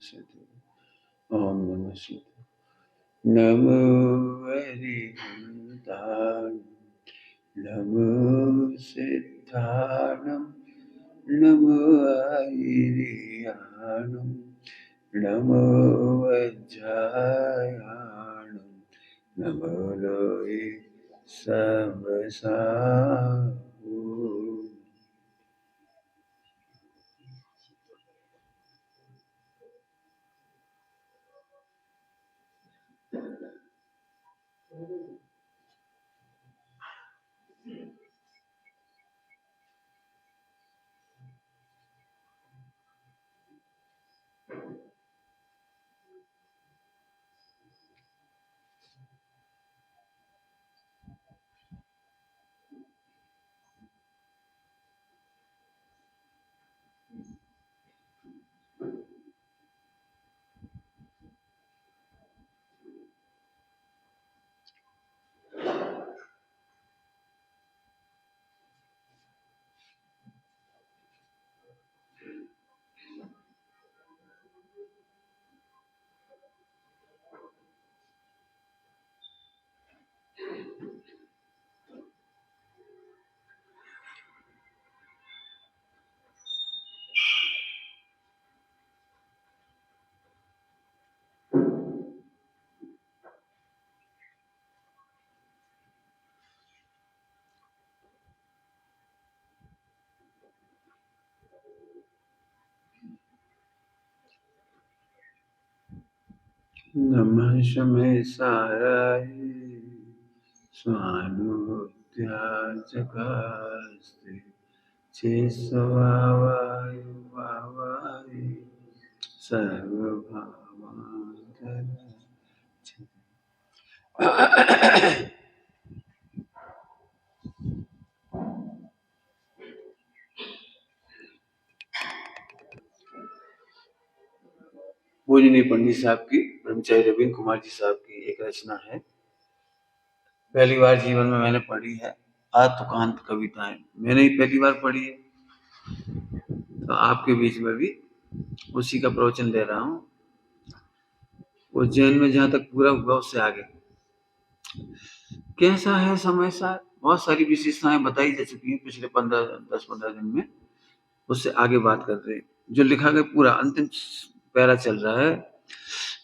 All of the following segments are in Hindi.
ओम नमः शिवाय। नमो हरिहंताय, नमो सिद्धाणं, नमो आयिर्याणं, नमो वज्रायाणं, नमो लोये सबसाहु। नमः शमेशाय स्वानुभूत्याचकास्ते चेत्स्वभावाय भावाय सर्वभावान्तरच्छते। पूजनीय पंडित साहब की, ब्रह्मचारी रविंद्र कुमार जी साहब की एक रचना है। पहली बार जीवन में मैंने पढ़ी है आत्मकांत कविताएं, मैंने ही पहली बार पढ़ी है, तो आपके बीच में भी उसी का प्रवचन दे रहा हूँ। उज्जैन में जहाँ तक पूरा हुआ उससे आगे कैसा है समय साथ, बहुत सारी विशेषताएं बताई जा चुकी हैं पिछले 10-15 दिन में, उससे आगे बात कर रहे हैं। जो लिखा गया पूरा अंतिम पैरा चल रहा है।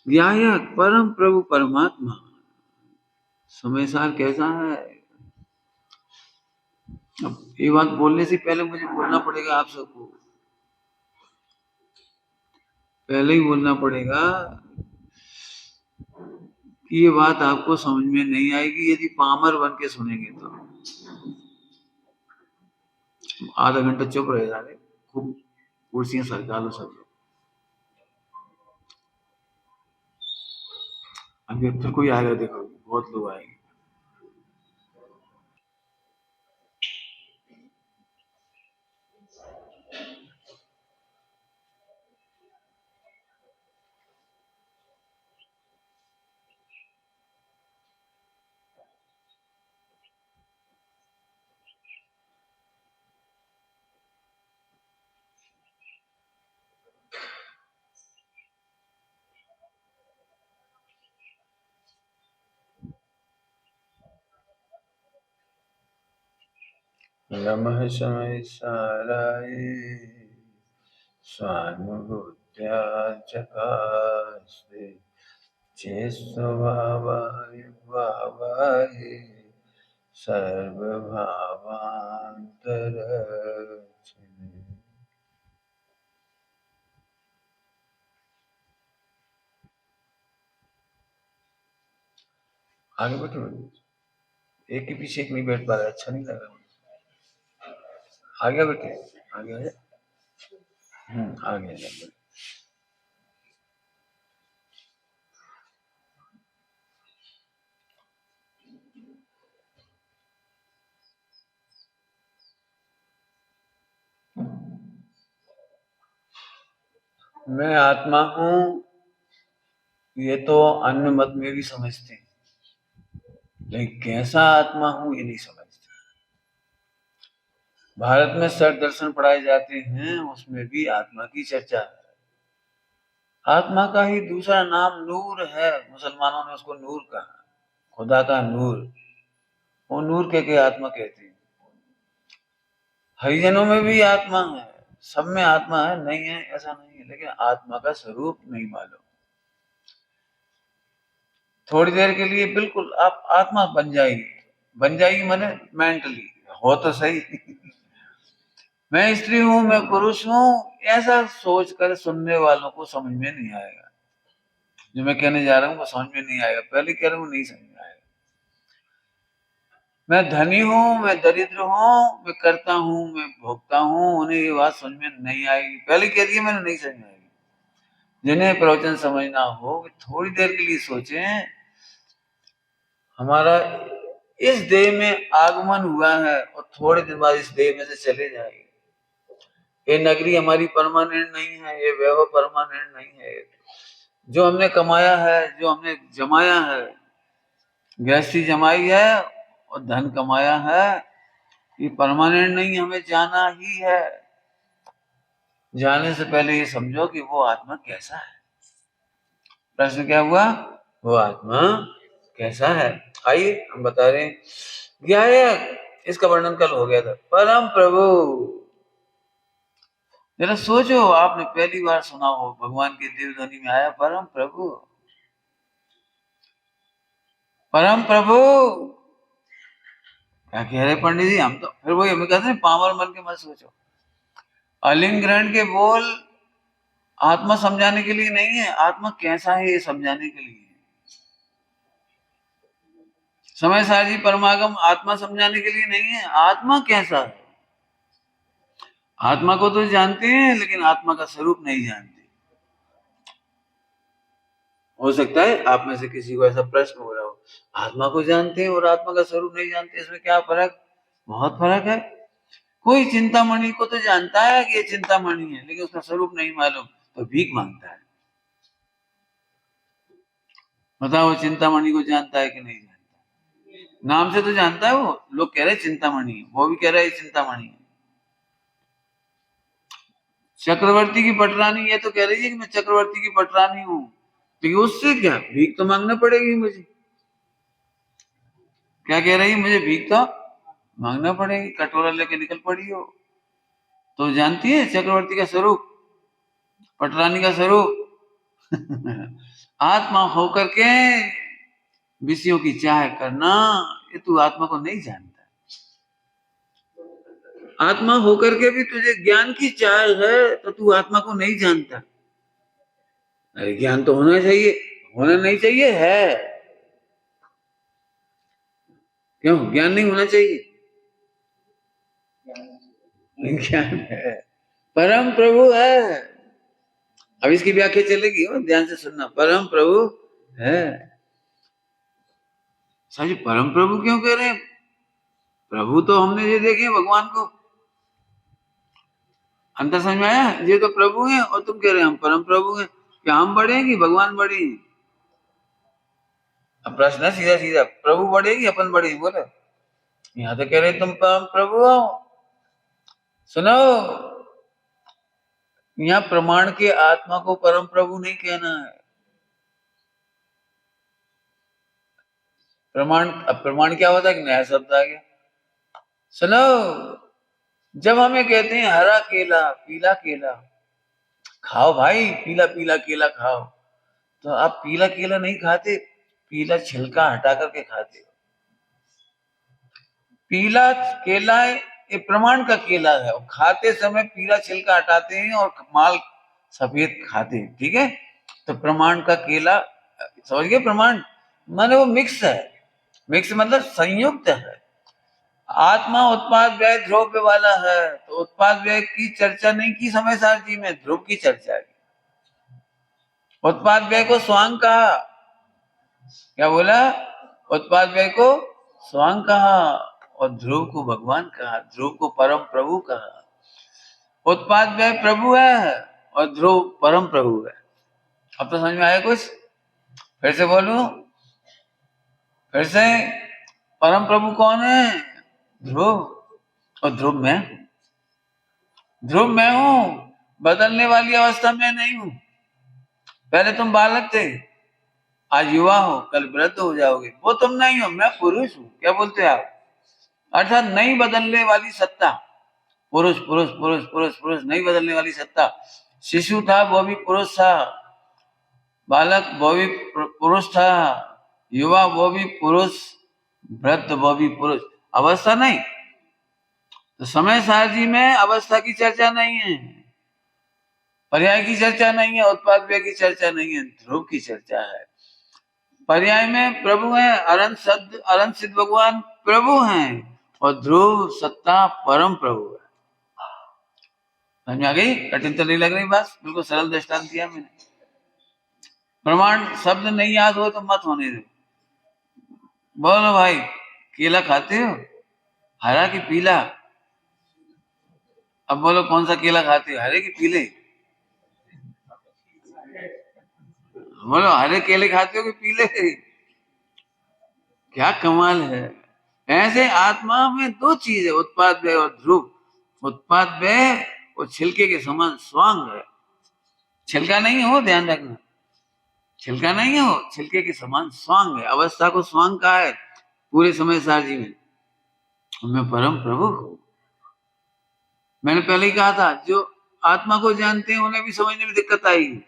व्यायक परम प्रभु परमात्मा, समय सार कैसा है। अब ये बात बोलने से पहले मुझे बोलना पड़ेगा आप सबको, पहले ही बोलना पड़ेगा कि ये बात आपको समझ में नहीं आएगी यदि पामर बन के सुनेंगे तो। आधा घंटा चुप रहे जा रहे, खूब कुर्सियां सरका लो सब लोग। अभी अब फिर कोई आएगा, देखो बहुत लोग आएंगे। नमः समय साराय स्वानुभूत्या चकास्ते चेत्स्वभावाय भावाय सर्वभावान्तरच्छिने। आगे बैठो, एक के पीछे एक नहीं बैठ पा रहा, अच्छा नहीं लग रहा। आगे बैठे, आगे आ जा। आगे आ जा। मैं आत्मा हूं, ये तो अन्य मत में भी समझते हैं, लेकिन कैसा आत्मा हूं ये नहीं समझते। भारत में सर्व दर्शन पढ़ाए जाते हैं, उसमें भी आत्मा की चर्चा है। आत्मा का ही दूसरा नाम नूर है। मुसलमानों ने उसको नूर कहा, खुदा का नूर। वो नूर के आत्मा कहते हैं। हरिजनों में भी आत्मा है, सब में आत्मा है, नहीं है ऐसा नहीं है, लेकिन आत्मा का स्वरूप नहीं मालूम। थोड़ी देर के लिए बिल्कुल आप आत्मा बन जाएगी माने मेंटली हो तो सही। मैं स्त्री हूं, मैं पुरुष हूं, ऐसा सोचकर सुनने वालों को समझ में नहीं आएगा। जो मैं कहने जा रहा हूं वो समझ में नहीं आएगा, पहले कह रहा हूं नहीं समझ में आएगा। मैं धनी हूं, मैं दरिद्र हूं, मैं करता हूं, मैं भोगता हूं, उन्हें ये बात समझ में नहीं आएगी, पहले कह दिया मैंने, नहीं समझ में आएगी। जिन्हें प्रवचन समझना हो थोड़ी देर के लिए सोचें। हमारा इस देह में आगमन हुआ है और थोड़े दिन बाद इस देह में से चले जाएंगे। ये नगरी हमारी परमानेंट नहीं है, ये वैभव परमानेंट नहीं है। जो हमने कमाया है, जो हमने जमाया है, गृहस्थी जमाई है और धन कमाया है, ये परमानेंट नहीं, हमें जाना ही है। जाने से पहले ये समझो कि वो आत्मा कैसा है। प्रश्न क्या हुआ? वो आत्मा कैसा है? आइए हम बता रहे हैं। क्या है? इसका वर्णन कल हो गया था। परम प्रभु, जरा सोचो, आपने पहली बार सुना हो, भगवान के दिव्य ध्वनि में आया परम प्रभु। परम प्रभु क्या कह रहे पंडित जी? हम तो फिर वही हमें कहते हैं, पामर मन के मत सोचो। अलिंग ग्रहण के बोल आत्मा समझाने के लिए नहीं है, आत्मा कैसा है ये समझाने के लिए। समय सारजी परमागम आत्मा समझाने के लिए नहीं है, आत्मा कैसा है। आत्मा को तो जानते हैं लेकिन आत्मा का स्वरूप नहीं जानते। हो सकता है आप में से किसी को ऐसा प्रश्न हो रहा हो, आत्मा को जानते हैं और आत्मा का स्वरूप नहीं जानते, इसमें क्या फर्क? बहुत फर्क है। कोई चिंतामणि को तो जानता है कि ये चिंतामणि है, लेकिन उसका स्वरूप नहीं मालूम, तो भीख मांगता है। बताओ, वो चिंतामणि को जानता है कि नहीं जानता? नाम से तो जानता है, वो लोग कह रहे चिंतामणि, वो भी कह रहा है चिंतामणि है। चक्रवर्ती की पटरानी ये तो कह रही है कि मैं चक्रवर्ती की पटरानी हूं, लेकिन उससे क्या, भीख तो मांगना पड़ेगी मुझे। क्या कह रही है? मुझे भीख तो मांगना पड़ेगी, कटोरा लेके निकल पड़ी हो। तो जानती है चक्रवर्ती का स्वरूप, पटरानी का स्वरूप। आत्मा होकर के विषयों की चाह करना, ये तू आत्मा को नहीं जानता। आत्मा होकर के भी तुझे ज्ञान की चाह है, तो तू आत्मा को नहीं जानता। अरे ज्ञान तो होना चाहिए, होना नहीं चाहिए है। क्यों ज्ञान नहीं होना चाहिए? ज्ञान है, परम प्रभु है। अब इसकी व्याख्या चलेगी, ध्यान से सुनना। परम प्रभु है। साजी परम प्रभु क्यों कह रहे हैं? प्रभु तो हमने ये देखे भगवान को। अंतर समझ में आया? ये तो प्रभु हैं और तुम कह रहे हैं हम परम प्रभु हैं। क्या हम बड़े हैं कि भगवान बड़े हैं? अब प्रश्न है सीधा सीधा, प्रभु बड़े कि अपन बड़े? बोले यहाँ तो कह रहे तुम परम प्रभु हो। सुनो, यहाँ प्रमाण के आत्मा को परम प्रभु नहीं कहना है। प्रमाण, अब प्रमाण क्या होता है कि नया शब्द आ गया। सुनो, जब हमें कहते हैं हरा केला, पीला केला खाओ भाई, पीला पीला केला खाओ, तो आप पीला केला नहीं खाते, पीला छिलका हटा करके खाते हो। पीला केला ये प्रमाण का केला है, और खाते समय पीला छिलका हटाते हैं और माल सफेद खाते हैं, ठीक है? तो प्रमाण का केला, समझ गए? प्रमाण माने वो मिक्स है, मिक्स मतलब संयुक्त है। आत्मा उत्पाद व्यय ध्रुव वाला है, तो उत्पाद व्यय की चर्चा नहीं की समय सारजी में, ध्रुव की चर्चा की। उत्पाद व्यय को स्वांग कहा। क्या बोला? उत्पाद व्यय को स्वांग कहा और ध्रुव को भगवान कहा, ध्रुव को परम प्रभु कहा। उत्पाद व्यय प्रभु है और ध्रुव परम प्रभु है। अब तो समझ में आया कुछ? फिर से बोलूं, फिर से। परम प्रभु कौन है? ध्रुव, और ध्रुव मैं हूं। ध्रुव मैं हूं, बदलने वाली अवस्था में नहीं हूं। पहले तुम बालक थे, आज युवा हो, कल वृद्ध हो जाओगे। वो तुम नहीं हो, मैं पुरुष हूं। क्या बोलते हैं आप? अर्थात नहीं बदलने वाली सत्ता, पुरुष पुरुष पुरुष पुरुष पुरुष, नहीं बदलने वाली सत्ता। शिशु था वो भी पुरुष था, बालक वो भी पुरुष था, युवा वो भी पुरुष, वृद्ध वो भी पुरुष। अवस्था नहीं। तो समय सारणी में अवस्था की चर्चा नहीं है, पर्याय की चर्चा नहीं है, उत्पाद व्यय की चर्चा नहीं है, ध्रुव की चर्चा है। पर्याय में प्रभु है, अनंत सिद्ध भगवान प्रभु हैं, और ध्रुव सत्ता परम प्रभु है। समझ में आ गई? कठिन तो नहीं लग रही बात? बिल्कुल सरल दृष्टांत दिया मैंने। प्रमाण शब्द नहीं याद हो तो मत होने दो। बोलो भाई, केला खाते हो, हरा कि पीला? अब बोलो कौन सा केला खाते हो, हरे कि पीले? बोलो हरे केले खाते हो कि पीले? क्या कमाल है। ऐसे आत्मा में दो चीज है, उत्पाद व्यय और ध्रुव। उत्पाद व्यय वो छिलके के समान स्वांग है, छिलका नहीं हो, ध्यान रखना, छिलका नहीं हो, छिलके के समान स्वांग है। अवस्था को स्वांग कहा है पूरे समय सारजी में। मैं परम प्रभु हूं। मैंने पहले ही कहा था, जो आत्मा को जानते हैं उन्हें भी समझने में दिक्कत आएगी।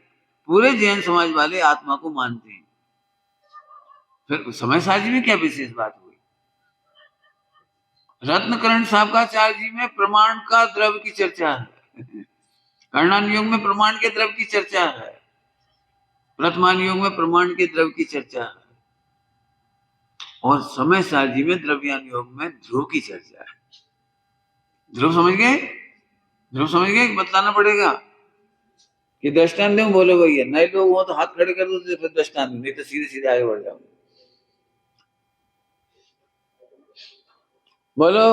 पूरे जैन समाज वाले आत्मा को मानते हैं, फिर समय सारजी में क्या विशेष बात हुई? रत्नकरण साहब का चार्जी में प्रमाण का द्रव्य की चर्चा है, कर्णान योग में प्रमाण के द्रव्य की चर्चा है, वर्तमान योग में प्रमाण के द्रव्य की चर्चा है, और समय सारजी में द्रव्यान योग में ध्रुव की चर्चा है। ध्रुव समझ गए? ध्रुव समझ गए? बताना पड़ेगा कि दृष्टांत दूं? बोलो भैया, नए लोग हो तो हाथ खड़े कर दो, फिर दृष्टांत दूं, नहीं तो सीधे सीधे आगे बढ़ जाओ। बोलो,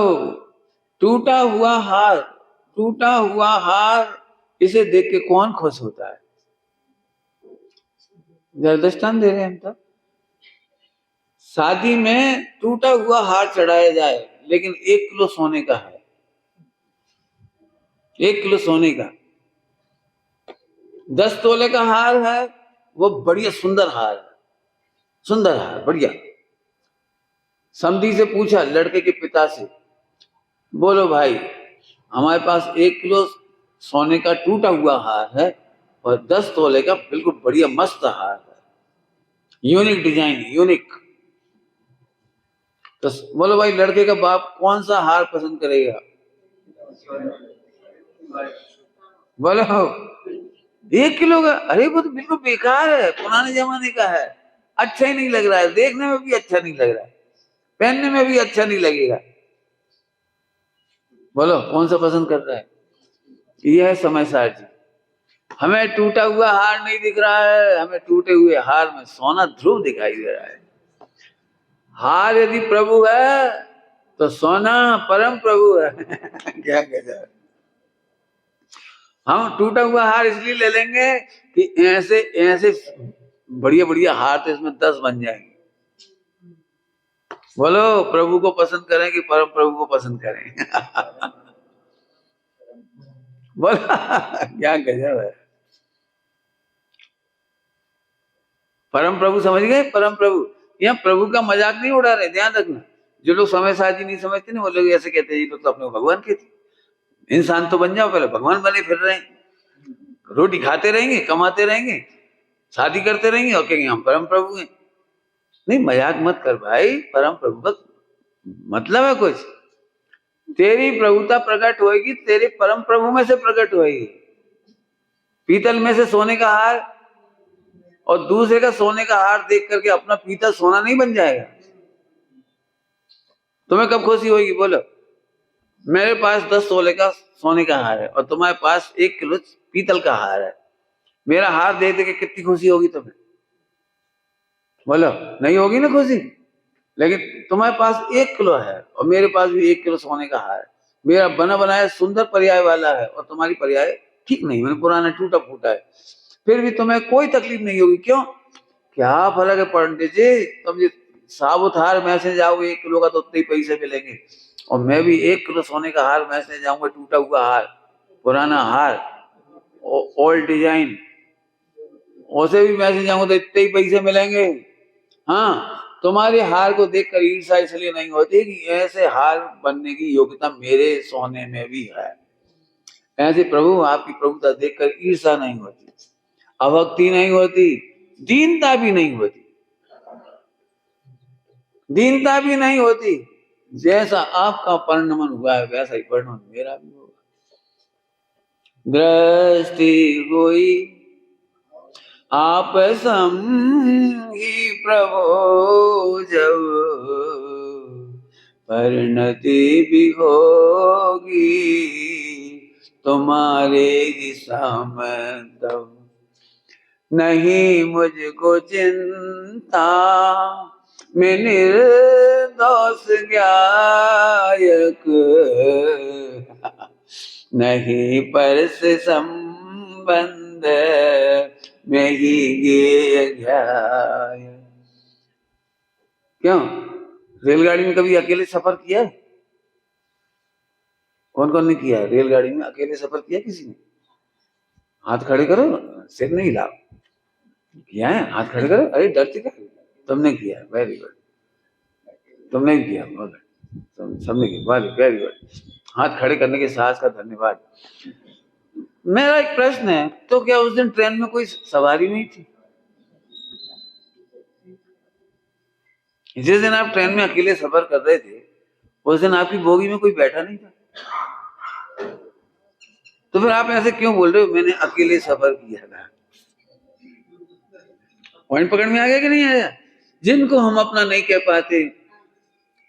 टूटा हुआ हार, टूटा हुआ हार, इसे देख के कौन खुश होता है? दृष्टांत दे रहे हैं हम तो। शादी में टूटा हुआ हार चढ़ाया जाए, लेकिन 1 किलो सोने का है, 1 किलो सोने का। 10 तोले का हार है, वो बढ़िया सुंदर हार है, सुंदर हार बढ़िया। समधी से पूछा, लड़के के पिता से, बोलो भाई, हमारे पास 1 किलो सोने का टूटा हुआ हार है और 10 तोले का बिल्कुल बढ़िया मस्त हार है, यूनिक डिजाइन, यूनिक। तो बोलो भाई, लड़के का बाप कौन सा हार पसंद करेगा? बोलो 1 किलो का? अरे वो तो बिल्कुल बेकार है, पुराने जमाने का है, अच्छा ही नहीं लग रहा है, देखने में भी अच्छा नहीं लग रहा है, पहनने में भी अच्छा नहीं लगेगा। बोलो कौन सा पसंद कर रहा है? यह है समय सारजी। हमें टूटा हुआ हार नहीं दिख रहा है, हमें टूटे हुए हार में सोना ध्रुव दिखाई दे रहा है। हार यदि प्रभु है तो सोना परम प्रभु है। क्या कहता है? हम टूटा हुआ हार इसलिए ले लेंगे कि ऐसे ऐसे बढ़िया बढ़िया हार तो इसमें 10 बन जाएंगे। बोलो प्रभु को पसंद करें कि परम प्रभु को पसंद करें? बोला क्या गजब है। परम प्रभु समझ गए? परम प्रभु, यहाँ प्रभु का मजाक नहीं उड़ा रहे, ध्यान रखना। जो लोग समय साजी नहीं समझते ना, वो लोग ऐसे कहते हैं ये लोग तो अपने भगवान के थे। इंसान तो बन जाओ, पहले भगवान बने फिर रहे, रोटी खाते रहेंगे, कमाते रहेंगे, शादी करते रहेंगे और कहेंगे हम परम प्रभु हैं। नहीं, मजाक मत कर भाई, परम प्रभु का मतलब है कुछ। तेरी प्रभुता प्रकट होएगी तेरे परम प्रभु में से प्रकट होएगी। पीतल में से सोने का हार और दूसरे का सोने का हार देख करके अपना पीतल सोना नहीं बन जाएगा? तुम्हें कब खुशी होगी? बोलो। मेरे पास 10 तोले का सोने का हार है और तुम्हारे पास 1 किलो पीतल का हार है, मेरा हार देख के कितनी खुशी होगी तुम्हें? बोलो, नहीं होगी ना खुशी। लेकिन तुम्हारे पास 1 किलो है और मेरे पास भी 1 किलो सोने का हार है, मेरा बना बनाया सुंदर पर्याय वाला है और तुम्हारी पर्याय ठीक नहीं, मैंने पुराना टूटा फूटा है, फिर भी तुम्हें कोई तकलीफ नहीं होगी। क्यों? क्या फर्क है पंडित जी, तुम जो साबुत हार मैसे जाओगे 1 किलो का तो उतने ही पैसे मिलेंगे, और मैं भी 1 किलो सोने का हार मैसे जाऊंगा, टूटा हुआ हार, पुराना हार, ओल्ड डिजाइन, उसे भी मैसेज आऊंगा तो इतने ही पैसे मिलेंगे। हाँ, तुम्हारे हार को देखकर ईर्ष्या इसलिए नहीं होती कि ऐसे हार बनने की योग्यता मेरे सोने में भी है। ऐसे प्रभु आपकी प्रभुता देखकर ईर्ष्या नहीं होती, अभक्ति नहीं होती, दीनता भी नहीं होती, दीनता भी नहीं होती। जैसा आपका परिणमन हुआ है वैसा ही परिणमन मेरा भी होगा। दृष्टि हुई आप संगी प्रभु जब, परिणति भी होगी तुम्हारे ही सामने तब। नहीं मुझको चिंता मैं निर्दोष गायक, नहीं पर से संबंध में ही गेय गायक। क्यों रेलगाड़ी में कभी अकेले सफर किया है? कौन कौन ने किया है रेलगाड़ी में अकेले सफर किया? किसी ने? हाथ खड़े करो, सिर नहीं हिलाओ। किया है? हाथ खड़े करो। अरे डरते क्या? तुमने किया है, वेरी गुड। तुमने भी किया, बहुत सबने किया, वेरी गुड। हाथ खड़े करने के साहस का धन्यवाद। मेरा एक प्रश्न है, तो क्या उस दिन ट्रेन में कोई सवारी नहीं थी? जिस दिन आप ट्रेन में अकेले सफर कर रहे थे उस दिन आपकी बोगी में कोई बैठा नहीं था, तो फिर आप ऐसे क्यों बोल रहे हो मैंने अकेले सफर किया था? पॉइंट पकड़ में आ गया कि नहीं आया? जिनको हम अपना नहीं कह पाते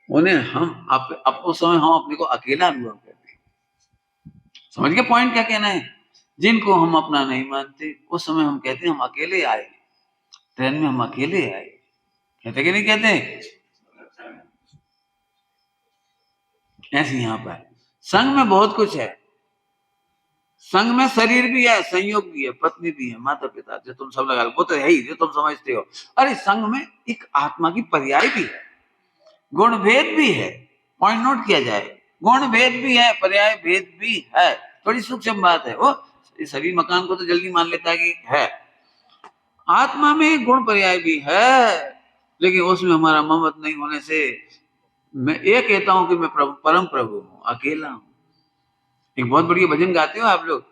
उन्हें हम अपने समय हम अपने को अकेला अनुभव करते हैं। समझ गए पॉइंट क्या कहना है? जिनको हम अपना नहीं मानते उस समय हम कहते हैं हम अकेले आए, ट्रेन में हम अकेले आए। कहते कि नहीं कहते? ऐसे यहाँ पर संग में बहुत कुछ है। संग में शरीर भी है, संयोग भी है, पत्नी भी है, माता पिता जो तुम सब लगा लो, वो तो है ही जो तुम समझते हो। अरे संग में एक आत्मा की पर्याय भी है, गुण भेद भी है। पॉइंट नोट किया जाए, गुण भेद भी है, पर्याय भेद भी है। थोड़ी सूक्ष्म बात है। वो शरीर मकान को तो जल्दी मान लेता है कि है, आत्मा में गुण पर्याय भी है, लेकिन उसमें हमारा ममत नहीं होने से मैं ये कहता हूं कि मैं परम प्रभु हूं, अकेला हूं। एक बहुत बढ़िया भजन गाते हो आप लोग,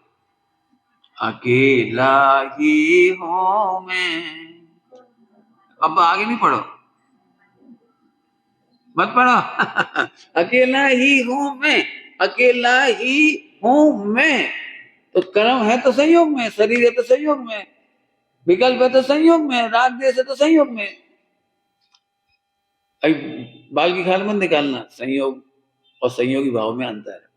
अकेला ही हूं मैं। अब आगे नहीं पढ़ो, मत पढ़ो। अकेला ही हूं मैं, अकेला ही हूं मैं। तो कर्म है तो संयोग में, शरीर है तो संयोग में, विकल्प है तो संयोग में, राग देश है तो संयोग में। बाल की खाल मत निकालना, संयोग और संयोगी भाव में अंतर है।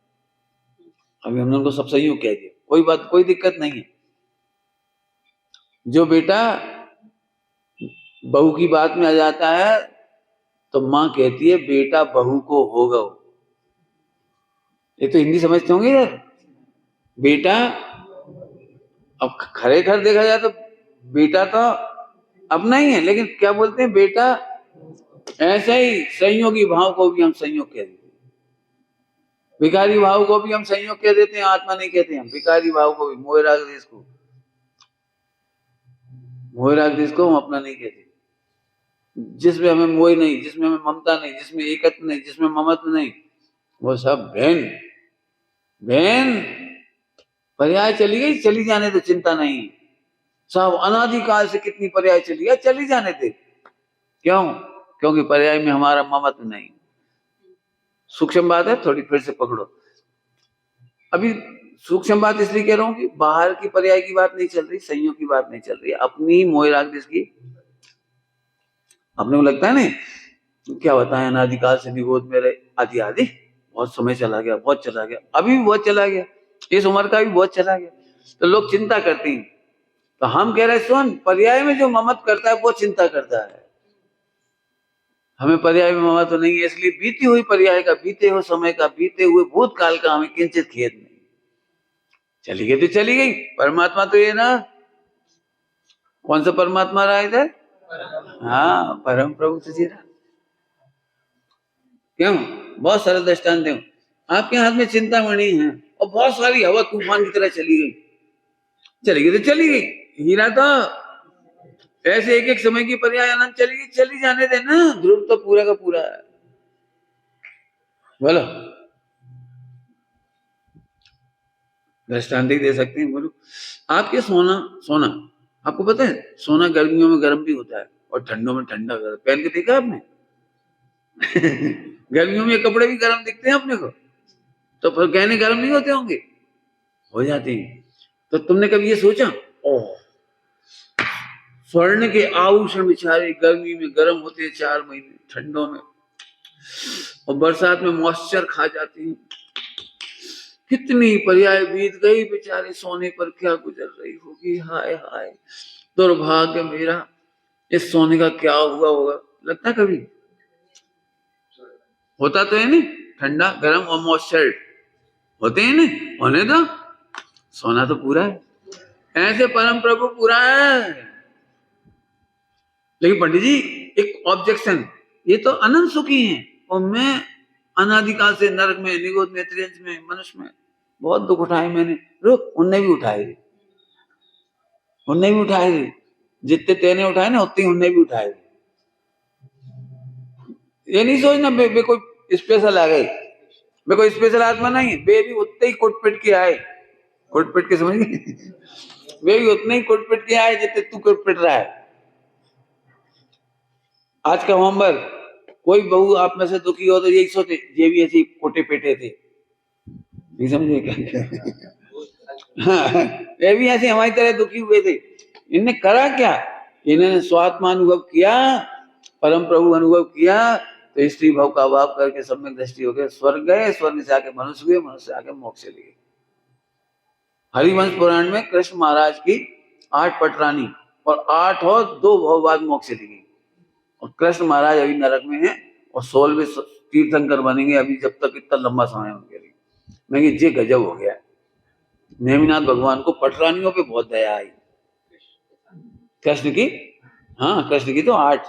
अभी हमने उनको सब संयोग कह दिया, कोई बात, कोई दिक्कत नहीं है। जो बेटा बहू की बात में आ जाता है तो माँ कहती है बेटा बहू को होगा। ये तो हिंदी समझते होंगे यार। बेटा, अब खरे घर देखा जाए तो बेटा तो अपना ही है, लेकिन क्या बोलते हैं बेटा, ऐसे ही संयोगी भाव को भी हम संयोग कह देते हैं, विकारी भाव को भी हम संयोग कह देते हैं, आत्मा नहीं कहते हम। विकारी भाव को भी, मोह राग देश को, मोह राग देश को हम अपना नहीं कहते। जिसमें हमें मोह नहीं, जिसमें हमें ममता नहीं, जिसमें एकत्व नहीं, जिसमें ममत्व नहीं, वो सब बहन बहन। पर्याय चली गई, चली जाने तो चिंता नहीं। सब अनादिकाल से कितनी पर्याय चली है, चली जाने दे। क्यों? क्योंकि पर्याय में हमारा ममत्व नहीं। सूक्ष्म बात है, थोड़ी फिर से पकड़ो। अभी सूक्ष्म बात इसलिए कह रहा हूं कि बाहर की पर्याय की बात नहीं चल रही, संयोग की बात नहीं चल रही, अपनी मोह राग देश की। अपने को लगता है ना क्या बताएं, अनादिकाल से निगोद में रहे, आदि आदि बहुत समय चला गया, बहुत चला गया, अभी भी बहुत चला गया, इस उम्र का भी बहुत चला गया। तो लोग चिंता करते हैं, तो हम कह रहे सुन, पर्याय में जो ममत करता है वो चिंता करता है, हमें पर्याय में ममत तो नहीं है। इसलिए बीती हुई पर्याय का, बीते हुए समय का, बीते हुए भूतकाल का हमें किंचित खेद नहीं। चली गई तो चली गई, परमात्मा तो ये ना, कौन सा परमात्मा रहा इधर? हाँ, परम प्रभु तुझे रहा। क्यों? बहुत सरल दृष्टांत दूं, आपके हाथ में चिंतामणि है और बहुत सारी हवा तूफान की तरह चली गई, चली गई तो चली गई। हीरा तो ऐसे एक एक समय की पर्याय अनंत चलेगी, चली जाने देना, ध्रुव तो पूरा का पूरा है। बोलो, दृष्टांत दे सकते हैं? बोलो, आपके सोना सोना आपको पता है, सोना गर्मियों में गर्म भी होता है और ठंडों में ठंडा होता है। पहन के देखा आपने? गर्मियों में कपड़े भी गर्म दिखते हैं अपने को, तो फिर गहने गर्म नहीं होते होंगे? हो जाते हैं। तो तुमने कभी ये सोचा, ओह स्वर्ण के आभूषण बेचारे गर्मी में गर्म होते हैं 4 महीने, ठंडों में, और बरसात में मॉइस्चर खा जाते हैं। कितनी पर्याय बीत गई, बेचारे सोने पर क्या गुजर रही होगी। हाय हाय दुर्भाग्य मेरा, इस सोने का क्या हुआ होगा। लगता कभी? होता तो है नहीं, ठंडा गर्म और मॉइस्चर होते हैं नहीं, होने दो, सोना तो पूरा है। ऐसे परम प्रभु पूरा है। लेकिन पंडित जी एक ऑब्जेक्शन, ये तो अनंत सुखी हैं और मैं अनादिकाल से नरक में, निगोद में, त्रियंच में, मनुष्य में बहुत दुख उठाए मैंने। रुक, उनने भी उठाए थे, उनने भी उठाए थे, जितने तेने उठाए ना उतने उनने भी उठाए थे। ये नहीं सोचना बे कोई स्पेशल आ गए, बे कोई स्पेशल आत्मा नहीं है, बे भी उतने ही कुटपिट के आए। कुटपिट के समझ गए? वे भी उतने ही कुटपिट के आए जितने तू कुटपिट रहा है। आज का होमवर्क, कोई बहू आप में से दुखी हो तो यही सोचे ये भी ऐसे कोटे पेटे थे, नहीं समझे क्या? हाँ, ये भी ऐसे हमारी तरह दुखी हुए थे। इनने करा क्या? इन्होंने स्वात्मा अनुभव किया, परम प्रभु अनुभव किया, तो स्त्री भाव का अभाव करके सम्यक दृष्टि हो गए, स्वर्ग गए, स्वर्ग से आके मनुष्य हुए, मनुष्य से आके मोक्ष चले गए। हरिवंश पुराण में कृष्ण महाराज की 8 पटरानी और 8 और 2 भववाद मोक्ष चली गई, और कृष्ण महाराज अभी नरक में है और 16वें तीर्थंकर बनेंगे अभी, जब तक इतना लंबा समय है उनके लिए। मैं ये गजब हो गया। नेमिनाथ भगवान को पटरानियों पे बहुत दया आई, कृष्ण की। हाँ, कृष्ण की तो 8,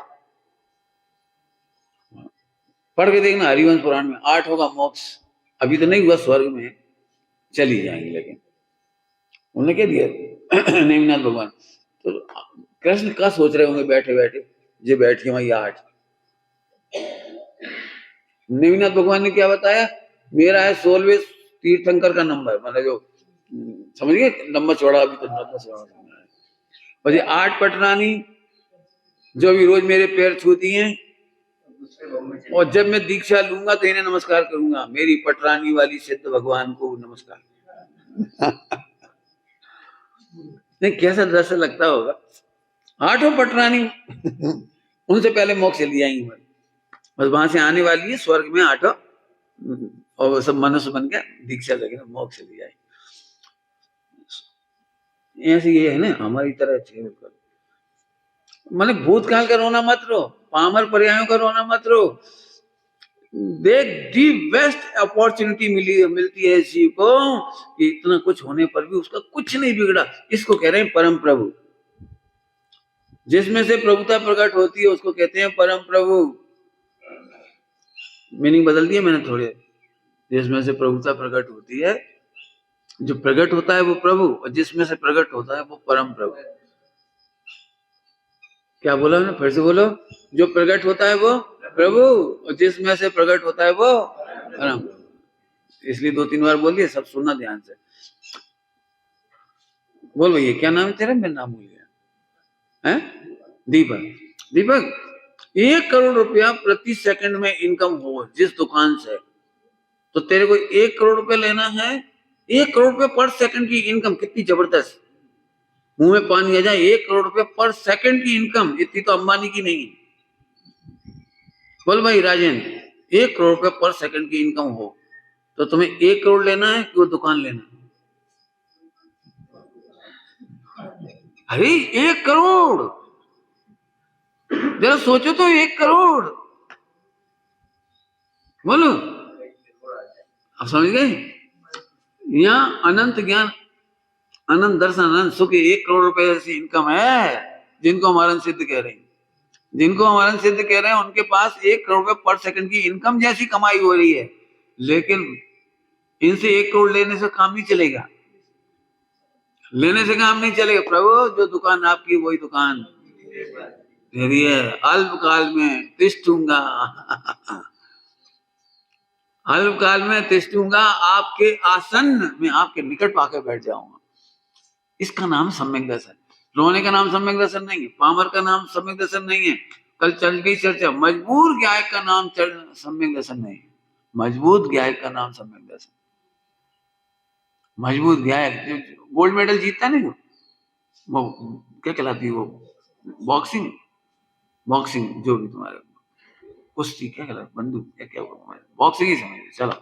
पढ़ के देखना हरिवंश पुराण में, 8 होगा मोक्ष। अभी तो नहीं हुआ, स्वर्ग में चली जाएंगे। लेकिन उन्होंने क्या दिया नेमिनाथ भगवान? तो कृष्ण का सोच रहे होंगे बैठे बैठे, जे बैठे वही 8। नेमिनाथ भगवान ने क्या बताया? मेरा है 16वें तीर्थंकर का नंबर, मतलब जो समझिए लंबा चौड़ा, अभी तो लंबा चौड़ा है। और ये 8 पटरानी जो भी रोज मेरे पैर छूती हैं, और जब मैं दीक्षा लूंगा तो इन्हें नमस्कार करूंगा, मेरी पटरानी वाली सिद्ध भगवान को नमस्कार। नहीं, कैसा दृश्य लगता होगा। 8 पटरानी उनसे पहले मोक्ष चली जाएंगी, बस वहां से आने वाली है स्वर्ग में 8, और सब मनुष्य बन के दीक्षा लगे, मोक्ष चली जाएगी। ऐसे ये है ना हमारी तरह छेड़ कर, माने भूतकाल का रोना मत रो, पामर पर्यायों का रोना मत रो। देख, दी बेस्ट अपॉर्चुनिटी मिलती है शिव को कि इतना कुछ होने पर भी उसका कुछ नहीं बिगड़ा। इसको कह रहे हैं परम प्रभु। जिसमें से प्रभुता प्रकट होती है उसको कहते हैं परम प्रभु। मीनिंग बदल दिया मैंने थोड़े। जिसमें से प्रभुता प्रकट होती है, जो प्रकट होता है वो प्रभु, और जिसमें से प्रकट होता है वो परम प्रभु। क्या बोला मैंने? फिर से बोलो। जो प्रकट होता है वो प्रभु, और जिसमें से प्रकट होता है वो परम। इसलिए 2-3 बार बोल दिए, सब सुनना ध्यान से। बोल भैया, क्या नाम है तेरा? मेरा नाम भूल गया है। दीपक। दीपक, 1 करोड़ रुपया प्रति सेकंड में इनकम हो जिस दुकान से, तो तेरे को 1 करोड़ रुपया लेना है। 1 करोड़ रुपया पर सेकंड की इनकम, कितनी जबरदस्त। मुंह में पानी आ जाए। 1 करोड़ रुपया पर सेकंड की इनकम, इतनी तो अंबानी की नहीं है। बोल भाई राजेंद्र, 1 करोड़ रुपया पर सेकंड की इनकम हो तो तुम्हें 1 करोड़ लेना है कि वो दुकान लेना है? अरे 1 करोड़, जरा सोचो तो। 1 करोड़, बोलो, आप समझ गए? यहाँ अनंत ज्ञान, अनंत दर्शन, अनंत सुख, 1 करोड़ रुपए ऐसी इनकम है जिनको हमारा सिद्ध कह रहे हैं। जिनको हमारा सिद्ध कह रहे हैं उनके पास 1 करोड़ रुपए पर सेकंड की इनकम जैसी कमाई हो रही है। लेकिन इनसे 1 करोड़ लेने से काम नहीं चलेगा। लेने से काम नहीं चलेगा। प्रभु, जो दुकान आपकी वही दुकान, फिर ये अल्पकाल में तिष्ठूंगा, अल्पकाल में तिष्ठूंगा, आपके आसन्न में आपके निकट आकर बैठ जाऊंगा। इसका नाम सम्यक दर्शन। रोने का नाम सम्यक दर्शन नहीं है, पामर का नाम सम्यक दर्शन नहीं है। कल चल गई चर्चा, मजबूर गायक का नाम सम्यक दर्शन नहीं है, मजबूत गायक का नाम सम्यक दर्शन। मजबूत गायक जो गोल्ड मेडल जीतता नहीं, वो क्या कहलाती है, वो बॉक्सिंग, बॉक्सिंग जो भी तुम्हारे कुश्ती क्या कहलाती, बंदूक क्या क्या, बॉक्सिंग ही समझिए चलो।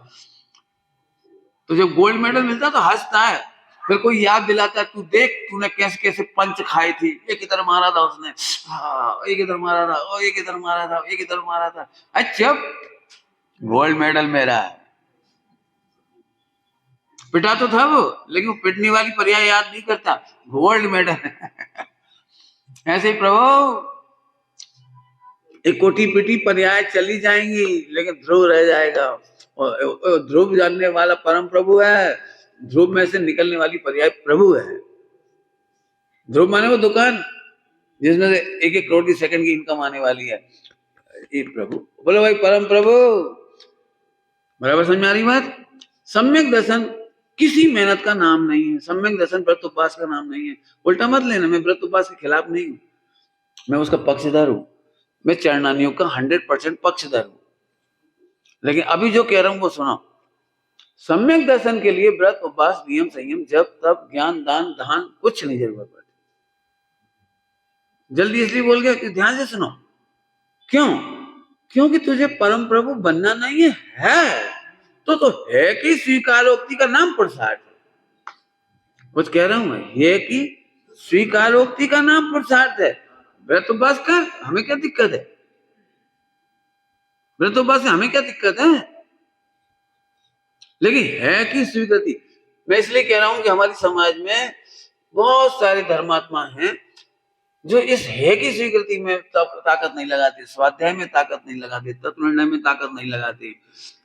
तो जब गोल्ड मेडल मिलता है तो हंसता है, फिर कोई याद दिलाता है, तू देख तूने कैसे कैसे पंच खाई थी, एक इधर मारा था उसने, एक इधर मारा था, और एक इधर मारा था, एक इधर मारा था। अच्छा गोल्ड मेडल मेरा है। पिटा तो था वो, लेकिन वो पिटने वाली पर्याय याद नहीं करता, गोल्ड मेडल। ऐसे ही प्रभु एक कोटि पिटी पर्याय चली जाएंगी, लेकिन ध्रुव रह जाएगा। और ध्रुव जानने वाला परम प्रभु है, ध्रुव में से निकलने वाली पर्याय प्रभु है। ध्रुव माने वो दुकान जिसमें से 1-1 करोड़ की सेकंड की इनकम आने वाली है। ये प्रभु बोलो भाई, परम प्रभु। बराबर समझ में आ रही बात? सम्यक दर्शन किसी मेहनत का नाम नहीं है, सम्यक दर्शन व्रत उपवास का नाम नहीं है। उल्टा मत लेना, मैं व्रत उपवास के खिलाफ नहीं हूं, मैं उसका पक्षधर हूं, मैं चरणानियों का 100% पक्षधर हूं। लेकिन अभी जो कह रहा हूं वो सुनो। सम्यक दर्शन के लिए व्रत उपवास नियम संयम जब तब ज्ञान दान धान कुछ नहीं जरूरत पड़ती। जल्दी इसलिए बोल गया कि ध्यान से सुनो। क्यों? क्योंकि तुझे परम प्रभु बनना नहीं है तो है कि स्वीकारोक्ति का नाम पुरुषार्थ है। कुछ कह रहा हूं मैं, ये कि स्वीकारोक्ति का नाम पुरुषार्थ है। व्रत उपवास कर, हमें क्या दिक्कत है? व्रत उपवास से हमें क्या दिक्कत है? लेकिन है कि स्वीकृति। मैं इसलिए कह रहा हूं कि हमारे समाज में बहुत सारे धर्मात्मा हैं जो इस है की स्वीकृति में ताकत नहीं लगाते, स्वाध्याय में ताकत नहीं लगाते, तत्व निर्णय में ताकत नहीं लगाते।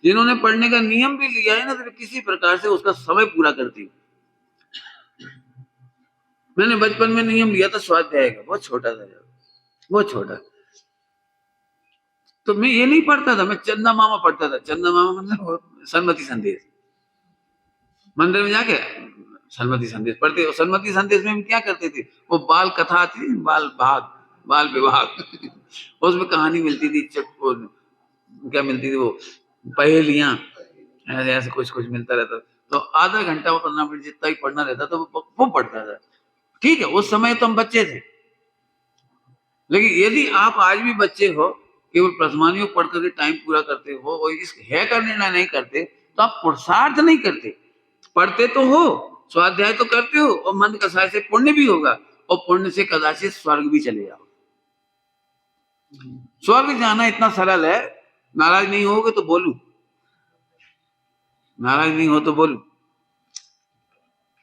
जिन्होंने पढ़ने का नियम भी लिया है ना, तो किसी प्रकार से उसका समय पूरा करते। मैंने बचपन में नियम लिया था स्वाध्याय का, बहुत छोटा था, बहुत छोटा। तो मैं ये नहीं पढ़ता था, मैं चंदा मामा पढ़ता था। चंदा मामा मतलब सन्मति संदेश, मंदिर में जाके सन्मति संदेश पढ़ते। और सन्मति संदेश में भी क्या करते थे, वो बाल कथा थी, बाल भाग, बाल विभाग। उसमें कहानी मिलती थी, क्या मिलती थी, वो पहेलियां, ऐसे ऐसे कुछ कुछ मिलता रहता। तो आधा घंटा 15 मिनट जितना ही पढ़ना रहता था वो पढ़ता था। ठीक है, उस समय तो हम बच्चे थे। लेकिन यदि आप आज भी बच्चे हो, केवल प्रथमानियों पढ़ करके टाइम पूरा करते हो और इस है का निर्णय नहीं करते, तो आप पुरुषार्थ नहीं करते। पढ़ते तो हो, स्वाध्याय तो करते हो, और मंद कसाय से पुण्य भी होगा, और पुण्य से कदाचित स्वर्ग भी चले जाओ। स्वर्ग जाना इतना सरल है। नाराज नहीं होगे तो बोलू, नाराज नहीं हो तो बोलू।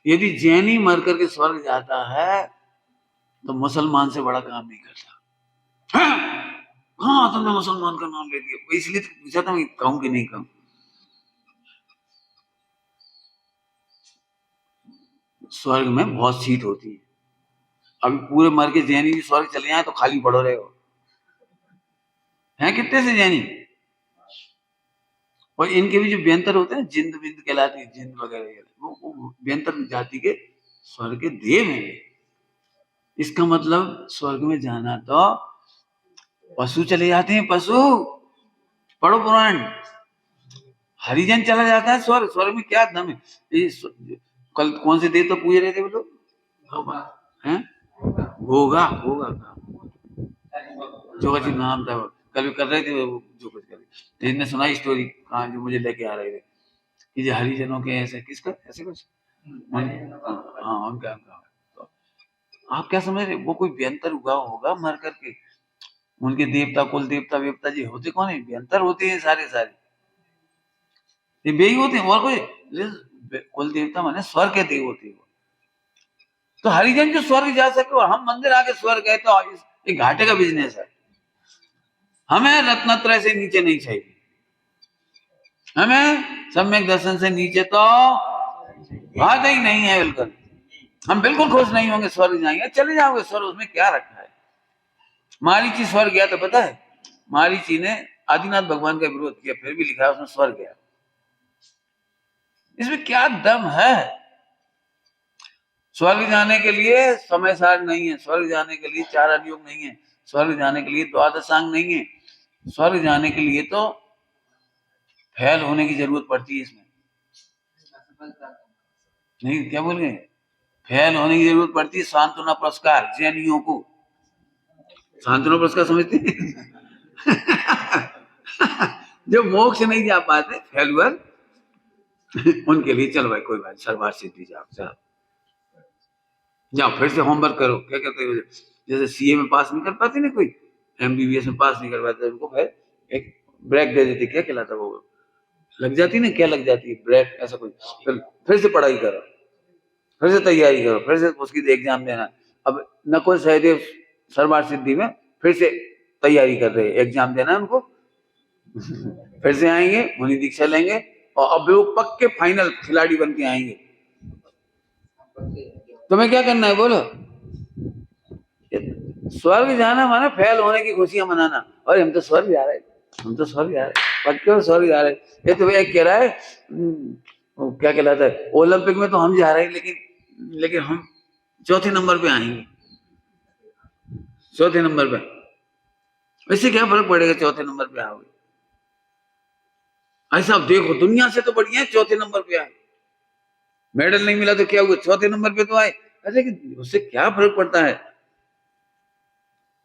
यदि जैनी मर करके स्वर्ग जाता है तो मुसलमान से बड़ा काम नहीं करता। हाँ, तुमने मुसलमान का नाम ले दिया, इसलिए तो पूछा था, मैं कहूं कि नहीं कहूं। स्वर्ग में बहुत सीट होती है। अभी पूरे मर के जैनी भी स्वर्ग चले जाए तो खाली पड़ो रहे हो। हैं कितने से जैनी? और इनके भी जो व्यंतर होते हैं, जिंद विंद कहलाती है, जिंद वगैरह, वो व्यंतर जाति के स्वर्ग के देव हैं। इसका मतलब स्वर्ग में जाना तो पशु चले जाते हैं, पशु। पढ़ो पुराण, हरिजन चला जाता है स्वर्ग। स्वर्ग में क्या दम है? कल कौन से देव तो पूछ रहे थे वो लोग, हैं? होगा होगा जो कुछ नाम था, कल कर रहे थे वो, जो कुछ कर रहे थे। सुना स्टोरी कहाँ, जो मुझे लेके आ रहे थे कि जो हरिजनों के ऐसे किसका ऐसे कुछ, हाँ उनका। तो आप क्या समझ रहे, वो कोई व्यंतर हुआ होगा मर करके। उनके देवता, कुल देवता वेवता जी होते कौन है? व्यंतर होते हैं सारे सारे, ये बेई होते हैं। और कोई कुल देवता माने स्वर्ग के देव होते हैं। तो हरिजन जो स्वर्ग जा सके और हम मंदिर आके स्वर्ग गए, तो ये घाटे का बिजनेस है। हमें रत्नत्रय से नीचे नहीं चाहिए, हमें सम्यक दर्शन से नीचे तो बात ही नहीं है। बिल्कुल हम बिल्कुल खुश नहीं होंगे स्वर्ग जाएंगे, चले जाओगे स्वर्ग, उसमें क्या रखा है? मारीची स्वर्ग गया तो पता है, मारीची ने आदिनाथ भगवान का विरोध किया, फिर भी लिखा है उसने स्वर्ग गया। इसमें क्या दम है? स्वर्ग जाने के लिए समय सार नहीं है, स्वर्ग जाने के लिए 4 अनुयोग नहीं है, स्वर्ग जाने के लिए द्वादशांग नहीं है, स्वर्ग जाने के लिए तो फेल होने की जरूरत पड़ती है। इसमें नहीं, क्या बोल गए? फेल होने की जरूरत पड़ती है। सांत्वना पुरस्कार जैनियों को, सांत्वना पुरस्कार समझते हैं? जो मोक्ष नहीं जा पाते फेलुअर, उनके लिए चलो भाई कोई बात, सर्वार सिद्धि जाओ, चलो जाओ फिर से होमवर्क करो। क्या कहते हैं, जैसे सीए में पास नहीं कर पाते ना कोई, एमबीबीएस में पास नहीं कर पाते, उनको फिर एक ब्रेक दे देते, क्या कहलाता वो, लग जाती ना, क्या लग जाती है, ब्रेक ऐसा कुछ। फिर से पढ़ाई करो, फिर से तैयारी करो, फिर से उसकी एग्जाम देना। अब नकुल सहदेव सर्वार सिद्धि में फिर से तैयारी कर रहे हैं, एग्जाम देना है उनको। फिर से आएंगे, मुनि दीक्षा लेंगे, और अब वो पक्के फाइनल खिलाड़ी बन के आएंगे। तुम्हें क्या करना है बोलो? स्वर्ग जाना माना फेल होने की खुशियां मनाना, और हम तो स्वर्ग जा रहे, हम तो स्वर्ग जा रहे, पक्के स्वर्ग जा रहे। ये तो एक कह रहा है क्या कहलाता है, ओलंपिक में तो हम जा रहे हैं, लेकिन हम चौथे नंबर पे आएंगे, चौथे नंबर पे। इससे क्या फर्क पड़ेगा चौथे नंबर पे आओगे? ऐसा देखो, दुनिया से तो बढ़िया है चौथे नंबर पे आए, मेडल नहीं मिला तो क्या हुआ, चौथे नंबर पे तो आए। अरे उससे क्या फर्क पड़ता है?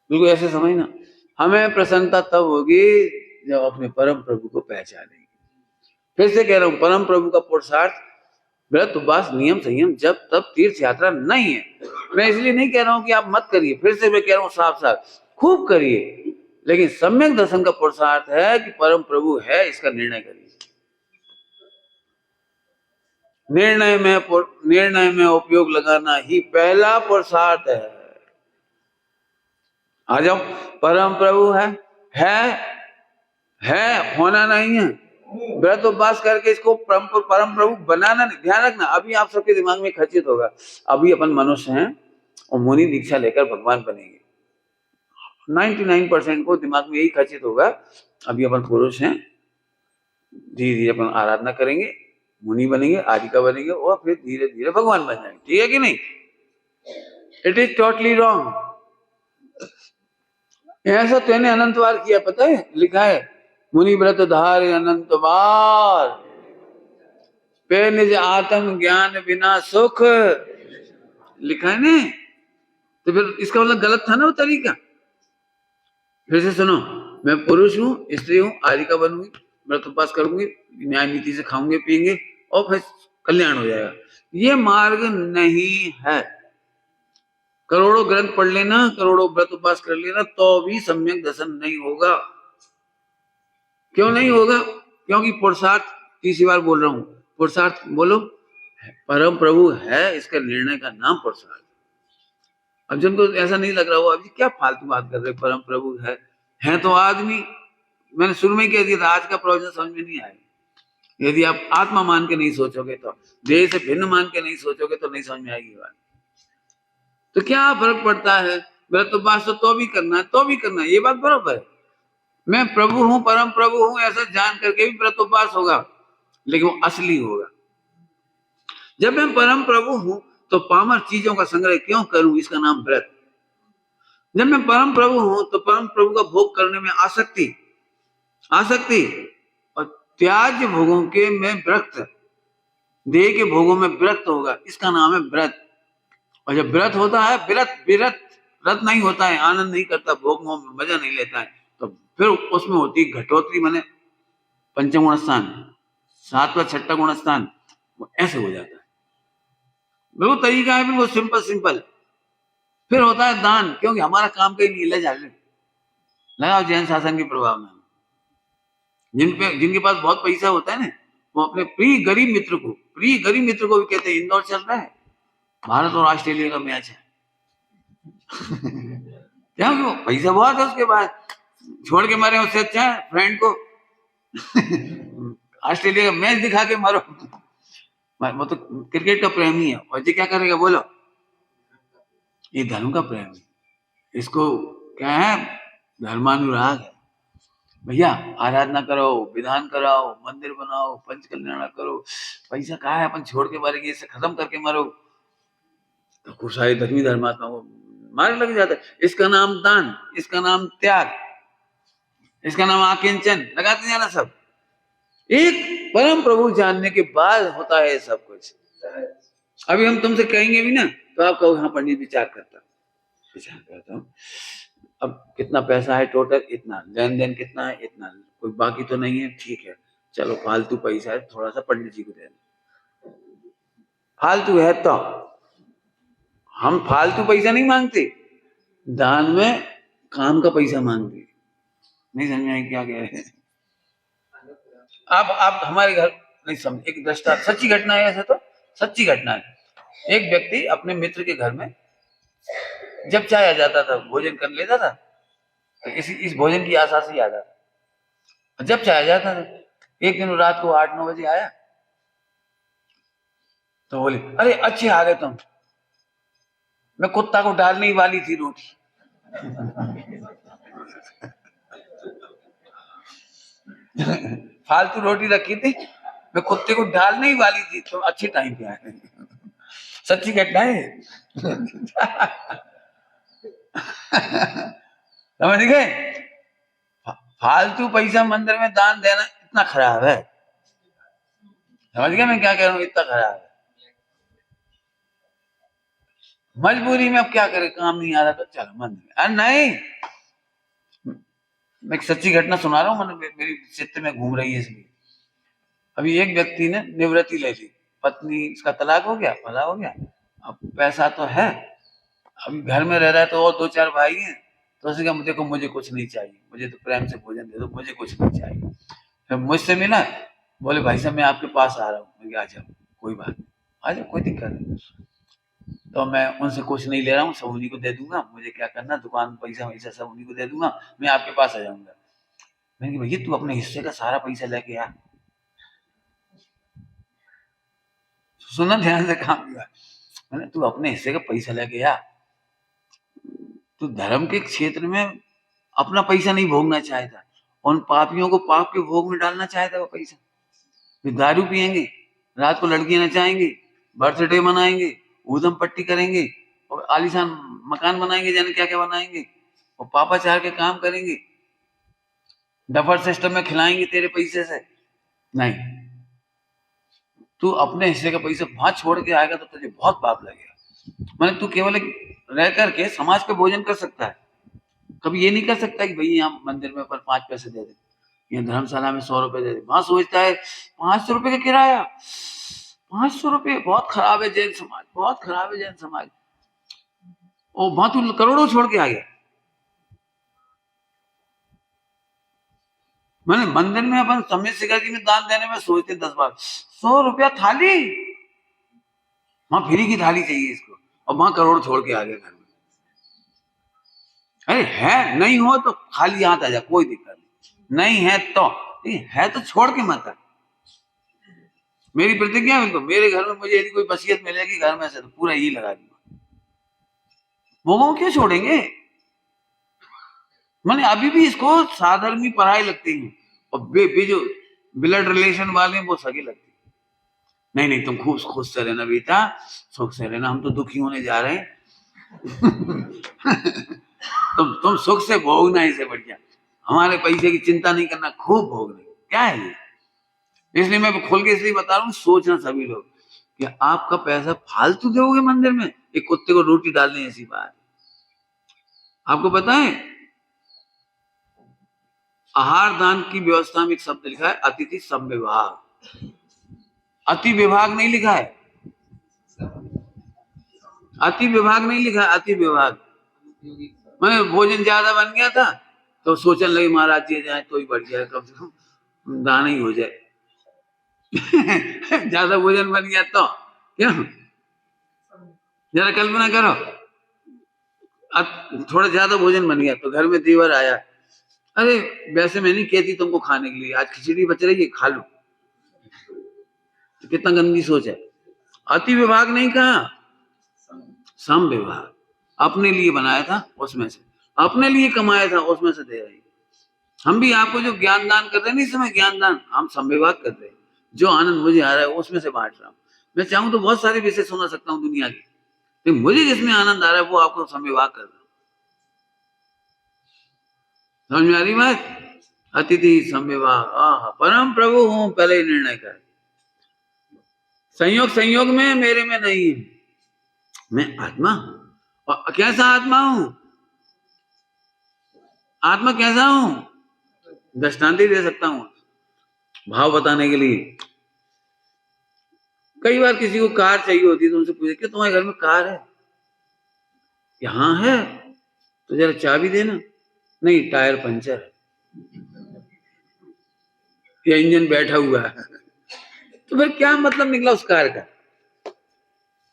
बिल्कुल ऐसे समझना। हमें प्रसन्नता तब होगी जब अपने परम प्रभु को पहचानेंगे। फिर से कह रहा हूं, परम प्रभु का पुरुषार्थ व्रत उपवास नियम संयम जब तब तीर्थ यात्रा नहीं है। मैं इसलिए नहीं कह रहा हूं कि आप मत करिए, फिर से मैं कह रहा हूं साफ साफ, खूब करिए, लेकिन सम्यक दर्शन का पुरुषार्थ है कि परम प्रभु है, इसका निर्णय करिए। निर्णय में उपयोग लगाना ही पहला पुरुषार्थ है। आ जाओ, परम प्रभु है, होना नहीं है। व्रत उपवास करके इसको परम प्रभु बनाना नहीं। ध्यान रखना, अभी आप सबके दिमाग में खचित होगा, अभी अपन मनुष्य हैं और मुनि दीक्षा लेकर भगवान बनेंगे। 99% को दिमाग में यही खचित होगा, अभी अपन पुरुष हैं, धीरे धीरे अपन आराधना करेंगे, मुनि बनेंगे, आदिका बनेंगे, और फिर धीरे धीरे भगवान बन जाएंगे। ठीक है कि नहीं? It is totally wrong. ऐसा तो इन्हें अनंत बार किया, पता है, लिखा है, मुनि व्रत धारे अनंत बार, पे निज आत्म ज्ञान बिना सुख, लिखा है ना। तो फिर इसका मतलब गलत था ना वो तरीका। फिर से सुनो, मैं पुरुष हूँ, स्त्री हूँ, आदिका बनूंगी, व्रत उपवास करूंगी, न्याय नीति से खाऊंगे पियेंगे, और फिर कल्याण हो जाएगा। ये मार्ग नहीं है। करोड़ों ग्रंथ पढ़ लेना, करोड़ों व्रत उपवास कर लेना, तो भी सम्यक दर्शन नहीं होगा। क्यों नहीं होगा? क्योंकि पुरुषार्थ, तीसरी बार बोल रहा हूं, पुरुषार्थ बोलो, परम प्रभु है, इसका निर्णय का नाम पुरुषार्थ। अब जिनको ऐसा नहीं लग रहा हो, अभी क्या फालतू बात कर रहे, परम प्रभु है तो आदमी, मैंने शुरू में कह दिया था, आज का प्रवचन समझ में नहीं आएगा। यदि आप आत्मा मान के नहीं सोचोगे, तो देह से भिन्न मान के नहीं सोचोगे, तो नहीं समझ में आएगी बात। तो क्या फर्क पड़ता है? व्रत उपवास तो भी करना है, तो भी करना है, ये बात बराबर है। मैं प्रभु हूं, परम प्रभु हूं, ऐसा जान करके भी व्रत उपवास होगा, लेकिन वो असली होगा। जब मैं परम प्रभु हूं, तो पामर चीजों का संग्रह क्यों करूं, इसका नाम व्रत। जब मैं परम प्रभु हूं, तो परम प्रभु का भोग करने में आसक्ति, और त्याज्य भोगों के में विरक्त, देह के भोगों में विरक्त होगा, इसका नाम है व्रत। और जब व्रत होता है, व्रत नहीं होता है, आनंद नहीं करता, भोग मोह में मजा नहीं लेता है, तो फिर उसमें होती घटोत्री, माने पंचम गुण स्थान, 7वां 6ठा गुण स्थान, ऐसे हो जाता है। वो तरीका है, फिर वो सिंपल। फिर होता है दान, क्योंकि हमारा काम कहीं नहीं, ले जा लगाओ जैन शासन के प्रभाव में। जिनके पास बहुत पैसा होता है ना, वो अपने प्रिय गरीब मित्र को भी कहते हैं, इंदौर चल रहा है, भारत और ऑस्ट्रेलिया का मैच है। क्या वो पैसा बहुत है उसके पास, छोड़ के मारे, उससे अच्छा है फ्रेंड को ऑस्ट्रेलिया का मैच दिखा के मारो। वो तो क्रिकेट का प्रेमी है, और जी क्या करेगा बोलो? ये धर्म का प्रेम है, इसको क्या है? धर्मानुराग है। भैया आराधना करो, विधान कराओ, मंदिर बनाओ, पंच कल्याण करो, पैसा कहाँ है, अपन छोड़ के मरेंगे, इसे खत्म करके मरो। तो खूब सारे दसवीं धर्मात्मा को मार लग जाता है। इसका नाम दान, इसका नाम त्याग, इसका नाम आकिंचन लगाते जाना। सब एक परम प्रभु जानने के बाद होता है सब कुछ। अभी हम तुमसे कहेंगे भी ना तो आप कहो हाँ पंडित विचार करता हूँ। अब कितना पैसा है टोटल, इतना, लेन देन कितना है, इतना, कोई बाकी तो नहीं है, ठीक है, चलो फालतू पैसा है, थोड़ा सा पंडित जी को दे दो। फालतू है तो हम फालतू पैसा नहीं मांगते, दान में काम का पैसा मांगते। नहीं समझ में क्या कह रहे हैं आप हमारे घर नहीं समझ। एक दृष्टा सच्ची घटना है, ऐसे तो सच्ची घटना है। एक व्यक्ति अपने मित्र के घर में जब चाहे आ जाता था, भोजन कर लेता था, तो इस भोजन की आशा से ही आता था। जब चाहे आ जाता था, एक दिन रात को 8-9 बजे आया तो बोले अरे अच्छे आ गए तुम, मैं कुत्ता को डालने ही वाली थी रोटी। फालतू रोटी रखी थी, मैं कुत्ते को डालने ही वाली थी, तुम अच्छे टाइम पे आए। सच्ची घटना है। समझ गए? फालतू पैसा मंदिर में दान देना इतना खराब है। समझ गए मैं क्या कह रहा हूँ? इतना खराब है। मजबूरी में अब क्या करे, काम नहीं आ रहा तो चलो मंदिर। अरे नहीं, मैं एक सच्ची घटना सुना रहा हूँ, मेरी चित्त में घूम रही है इसलिए। अभी एक व्यक्ति ने निवृत्ति ले ली, पत्नी इसका तलाक हो गया, भला हो गया, अब पैसा तो है, अभी घर में रह रहा है, तो और 2-4 भाई हैं, तो उसने कहा देखो मुझे कुछ नहीं चाहिए, मुझे तो प्रेम से भोजन दे दो, मुझे कुछ नहीं चाहिए। फिर मुझसे मिला, बोले भाई साहब मैं आपके पास आ रहा हूँ। मैं आ जाओ, कोई बात नहीं, आ जाओ, कोई दिक्कत नहीं। तो मैं उनसे कुछ नहीं ले रहा हूँ, सब उन्हीं को दे दूंगा, मुझे क्या करना, दुकान पैसा वैसा सब उन्हीं को दे दूंगा, मैं आपके पास आ जाऊंगा। मैंने कहा भैया तू अपने हिस्से का सारा पैसा लेके आ। सुना ध्यान से काम किया, मैंने तू अपने हिस्से का पैसा लेके आ। तू धर्म के क्षेत्र में अपना पैसा नहीं भोगना चाहता, उन पापियों को पाप के भोग में डालना चाहता है वो पैसा। फिर दारू पियेंगे, रात को लड़कियां नचाएंगे, बर्थडे मनाएंगे, ऊधम पट्टी करेंगे, और आलीशान मकान बनाएंगे, जाने क्या क्या बनाएंगे, और पापाचार के काम करेंगे, डफर सिस्टम में खिलाएंगे तेरे पैसे से। नहीं, तू अपने हिस्से का पैसा वहां छोड़ के आएगा तो तुझे बहुत पाप लगेगा। मैंने तू केवल रह करके समाज पे भोजन कर सकता है, कभी ये नहीं कर सकता कि भाई यहाँ मंदिर में पर 5 पैसे दे दे, यहाँ धर्मशाला में 100 रुपए दे दे। वहां सोचता है 500 रुपए का किराया, 500 रुपए, बहुत खराब है जैन समाज, बहुत खराब है जैन समाज। और वहां तू करोड़ों छोड़ के आ गया। मैंने मंदिर में अपन समय शिखर जी में दान देने में सोचते 10 बार, 100 रुपया थाली, वहां फ्री की थाली चाहिए इसको, और वहां करोड़ छोड़ के आ गया घर में। अरे है नहीं हो तो खाली हाथ आ जा, कोई दिक्कत नहीं है, तो नहीं है तो छोड़ के मत आ। मेरी प्रतिज्ञा है, मेरे घर में मुझे यदि कोई वसीयत मिलेगी घर में से तो पूरा यही लगा दूंगा। वो क्यों छोड़ेंगे? मैंने अभी भी इसको साधर्मी पढ़ाई लगती है, और जो ब्लड रिलेशन वाले वो सगी लगती है। नहीं नहीं तुम खूब खुश से रहना बेटा, सुख से रहना, हम तो दुखी होने जा रहे हैं। तुम सुख से भोगना, इसे बढ़िया हमारे पैसे की चिंता नहीं करना, खूब भोगना। क्या है ये? इसलिए मैं खोल के इसलिए बता रहा हूँ, सोचना सभी लोग कि आपका पैसा फालतू दोगे मंदिर में, एक कुत्ते को रोटी डालने ऐसी बात। आपको पता है आहार दान की व्यवस्था में एक शब्द लिखा है अतिथि संविभाग। अति विभाग नहीं लिखा है, अति विभाग नहीं लिखा, अति विभाग। मैंने भोजन ज्यादा बन गया था तो सोचने लगे महाराज जी जाए तो ही बढ़ जाए, कम से कम दान ही हो जाए। ज्यादा भोजन बन गया तो क्यों, जरा कल्पना करो, अब थोड़ा ज्यादा भोजन बन गया तो घर में देवर आया, अरे वैसे मैं नहीं कहती तुमको खाने के लिए, आज खिचड़ी बच रही है खा लो। तो कितना गंदी सोच है। अति विभाग नहीं कहा, सम विभाग, अपने लिए बनाया था उसमें से। अपने लिए कमाया था उसमें से दे रहे हैं। हम भी आपको जो ज्ञान दान कर रहे हैं ना, इस समय ज्ञान दान हम संविभाग कर रहे हैं। जो आनंद मुझे आ रहा है उसमें से बांट रहा हूँ। मैं चाहूं तो बहुत सारे विषय सुना सकता हूँ दुनिया के, लेकिन मुझे जिसमें आनंद आ रहा है वो आपको संविभाग कर रहा हूं। समझ में आ रही बात? अतिथि संविभाग, परम प्रभु हूं, पहले ही निर्णय कर। संयोग संयोग में मेरे में नहीं है, मैं आत्मा हूं। और कैसा आत्मा हूं? आत्मा कैसा हूं? दृष्टांत ही दे सकता हूं भाव बताने के लिए। कई बार किसी को कार चाहिए होती है तो उनसे पूछे कि तुम्हारे घर में कार है? यहाँ है, तो जरा चाबी देना। नहीं, टायर पंचर है या इंजन बैठा हुआ है। तो फिर क्या मतलब निकला उस कार का?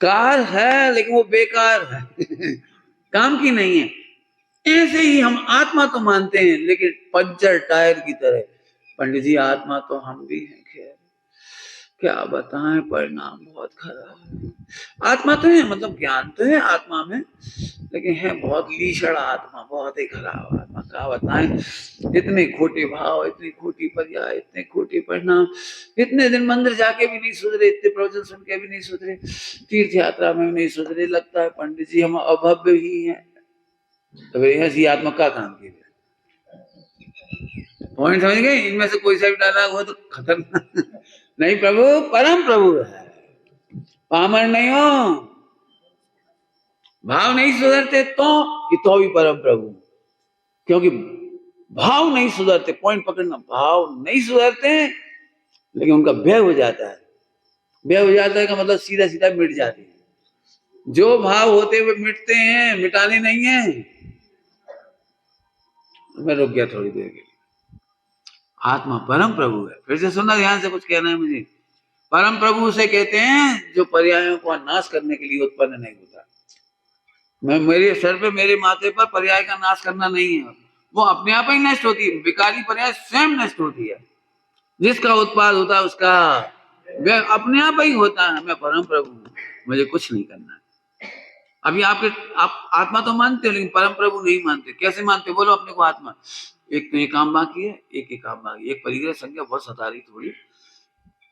कार है लेकिन वो बेकार है काम की नहीं है। ऐसे ही हम आत्मा तो मानते हैं लेकिन पंचर टायर की तरह। पंडित जी, आत्मा तो हम भी हैं, खैर क्या बताएं, परिणाम बहुत खराब है। आत्मा तो है, मतलब ज्ञान तो है आत्मा में, लेकिन है बहुत लीचड़ आत्मा, बहुत ही खराब आत्मा। क्या बताएं, इतने खोटे भाव, इतनी खोटी पर्याय, इतने खोटे परिणाम। इतने दिन मंदिर जाके भी नहीं सुधरे, इतने प्रवचन सुन के भी नहीं सुधरे, तीर्थ यात्रा में भी नहीं सुधरे। लगता है पंडित जी हम अभव्य ही हैं। तो ऐसी आत्मा का काम की? पॉइंट समझ गए? इनमें से कोई सा भी डायलॉग हो तो खतरनाक नहीं, प्रभु परम प्रभु है, पामर नहीं हो। भाव नहीं सुधरते तो भी परम प्रभु, क्योंकि भाव नहीं सुधरते। पॉइंट पकड़ना, भाव नहीं सुधरते लेकिन उनका व्यय हो जाता है। व्यय हो जाता है का मतलब सीधा सीधा मिट जाते हैं। जो भाव होते हुए मिटते हैं, मिटाने नहीं है। मैं रुक गया थोड़ी देर के लिए। आत्मा परम प्रभु है। फिर से सुनना ध्यान से, कुछ कहना है मुझे। परम प्रभु उसे कहते हैं जो पर्यायों को नाश करने के लिए उत्पन्न नहीं होता। मैं, मेरे सर पे, मेरे माथे पर पर्याय का नाश करना नहीं है, वो अपने आप ही नष्ट होती है। विकारी पर्याय स्वयं नष्ट होती है। जिसका उत्पाद होता है उसका वह अपने आप ही होता है। मैं परम प्रभु हूं, मुझे कुछ नहीं करना है। अभी आप आत्मा तो मानते हो लेकिन परम प्रभु नहीं मानते। कैसे मानते? बोलो अपने को आत्मा। एक तो ये काम बाकी है, एक काम बाकी, एक परिग्रह संख्या बहुत सता रही, थोड़ी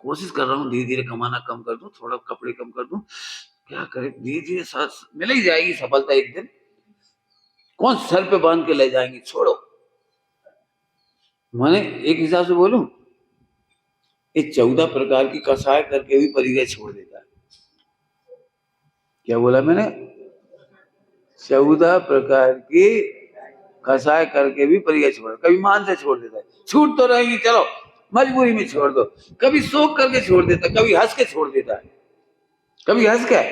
कोशिश कर रहा हूँ धीरे धीरे कमाना कम कर दूं, थोड़ा कपड़े कम कर दूं, क्या करे, धीरे धीरे मिल ही जाएगी सफलता एक दिन। कौन सर पे बांध के ले जाएंगे, छोड़ो। मैंने एक हिसाब से बोलूं, ये 14 प्रकार की कसाय करके भी परिग्रह छोड़ देता है। क्या बोला मैंने? 14 प्रकार की कसाय करके भी परिग्रह छोड़, कभी मान से छोड़ देता है। छूट तो रहेगी, चलो मजबूरी में छोड़ दो। कभी शोक करके छोड़ देता है, कभी हंस के छोड़ देता है। कभी हंस के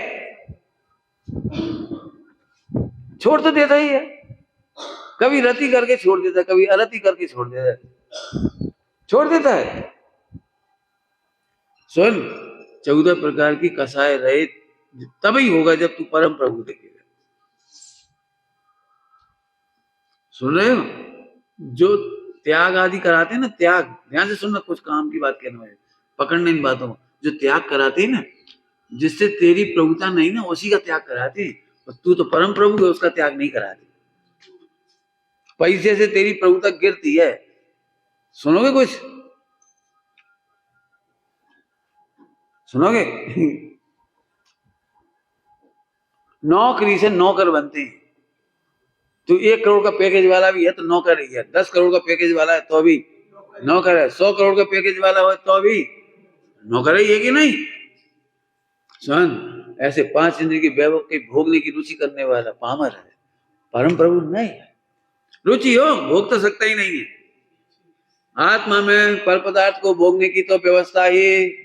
छोड़ तो देता ही है, कभी रति करके छोड़ देता है, कभी अरति करके छोड़ देता है, छोड़ देता है। सुन, 14 प्रकार की कसाय रहे तभी होगा जब तू परम प्रभु देखेगा। सुन रहे हो? जो त्याग आदि कराते हैं ना, त्याग, ध्यान से सुनना, कुछ काम की बात कहना है, पकड़ना इन बातों को। जो त्याग कराते हैं ना, जिससे तेरी प्रभुता नहीं ना, उसी का त्याग कराते हैं। और तू तो परम प्रभु है, उसका त्याग नहीं कराते। पैसे से तेरी प्रभुता गिरती है। सुनोगे कुछ? सुनोगे? नौकरी से नौकर बनते हैं। तो 1 करोड़ का पैकेज वाला भी है तो नौकर ही है, 10 करोड़ का पैकेज वाला है तो भी नौकर है, 100 करोड़ का पैकेज वाला हो तो भी नौकर ही है कि नहीं? सुन, ऐसे 5 इंद्रिय की वैभव के भोगने की रुचि करने वाला पामर है, परम प्रभु नहीं है। रुचि हो, भोग तो सकता ही नहीं है। आत्मा में पर पदार्थ को भोगने की तो व्यवस्था ही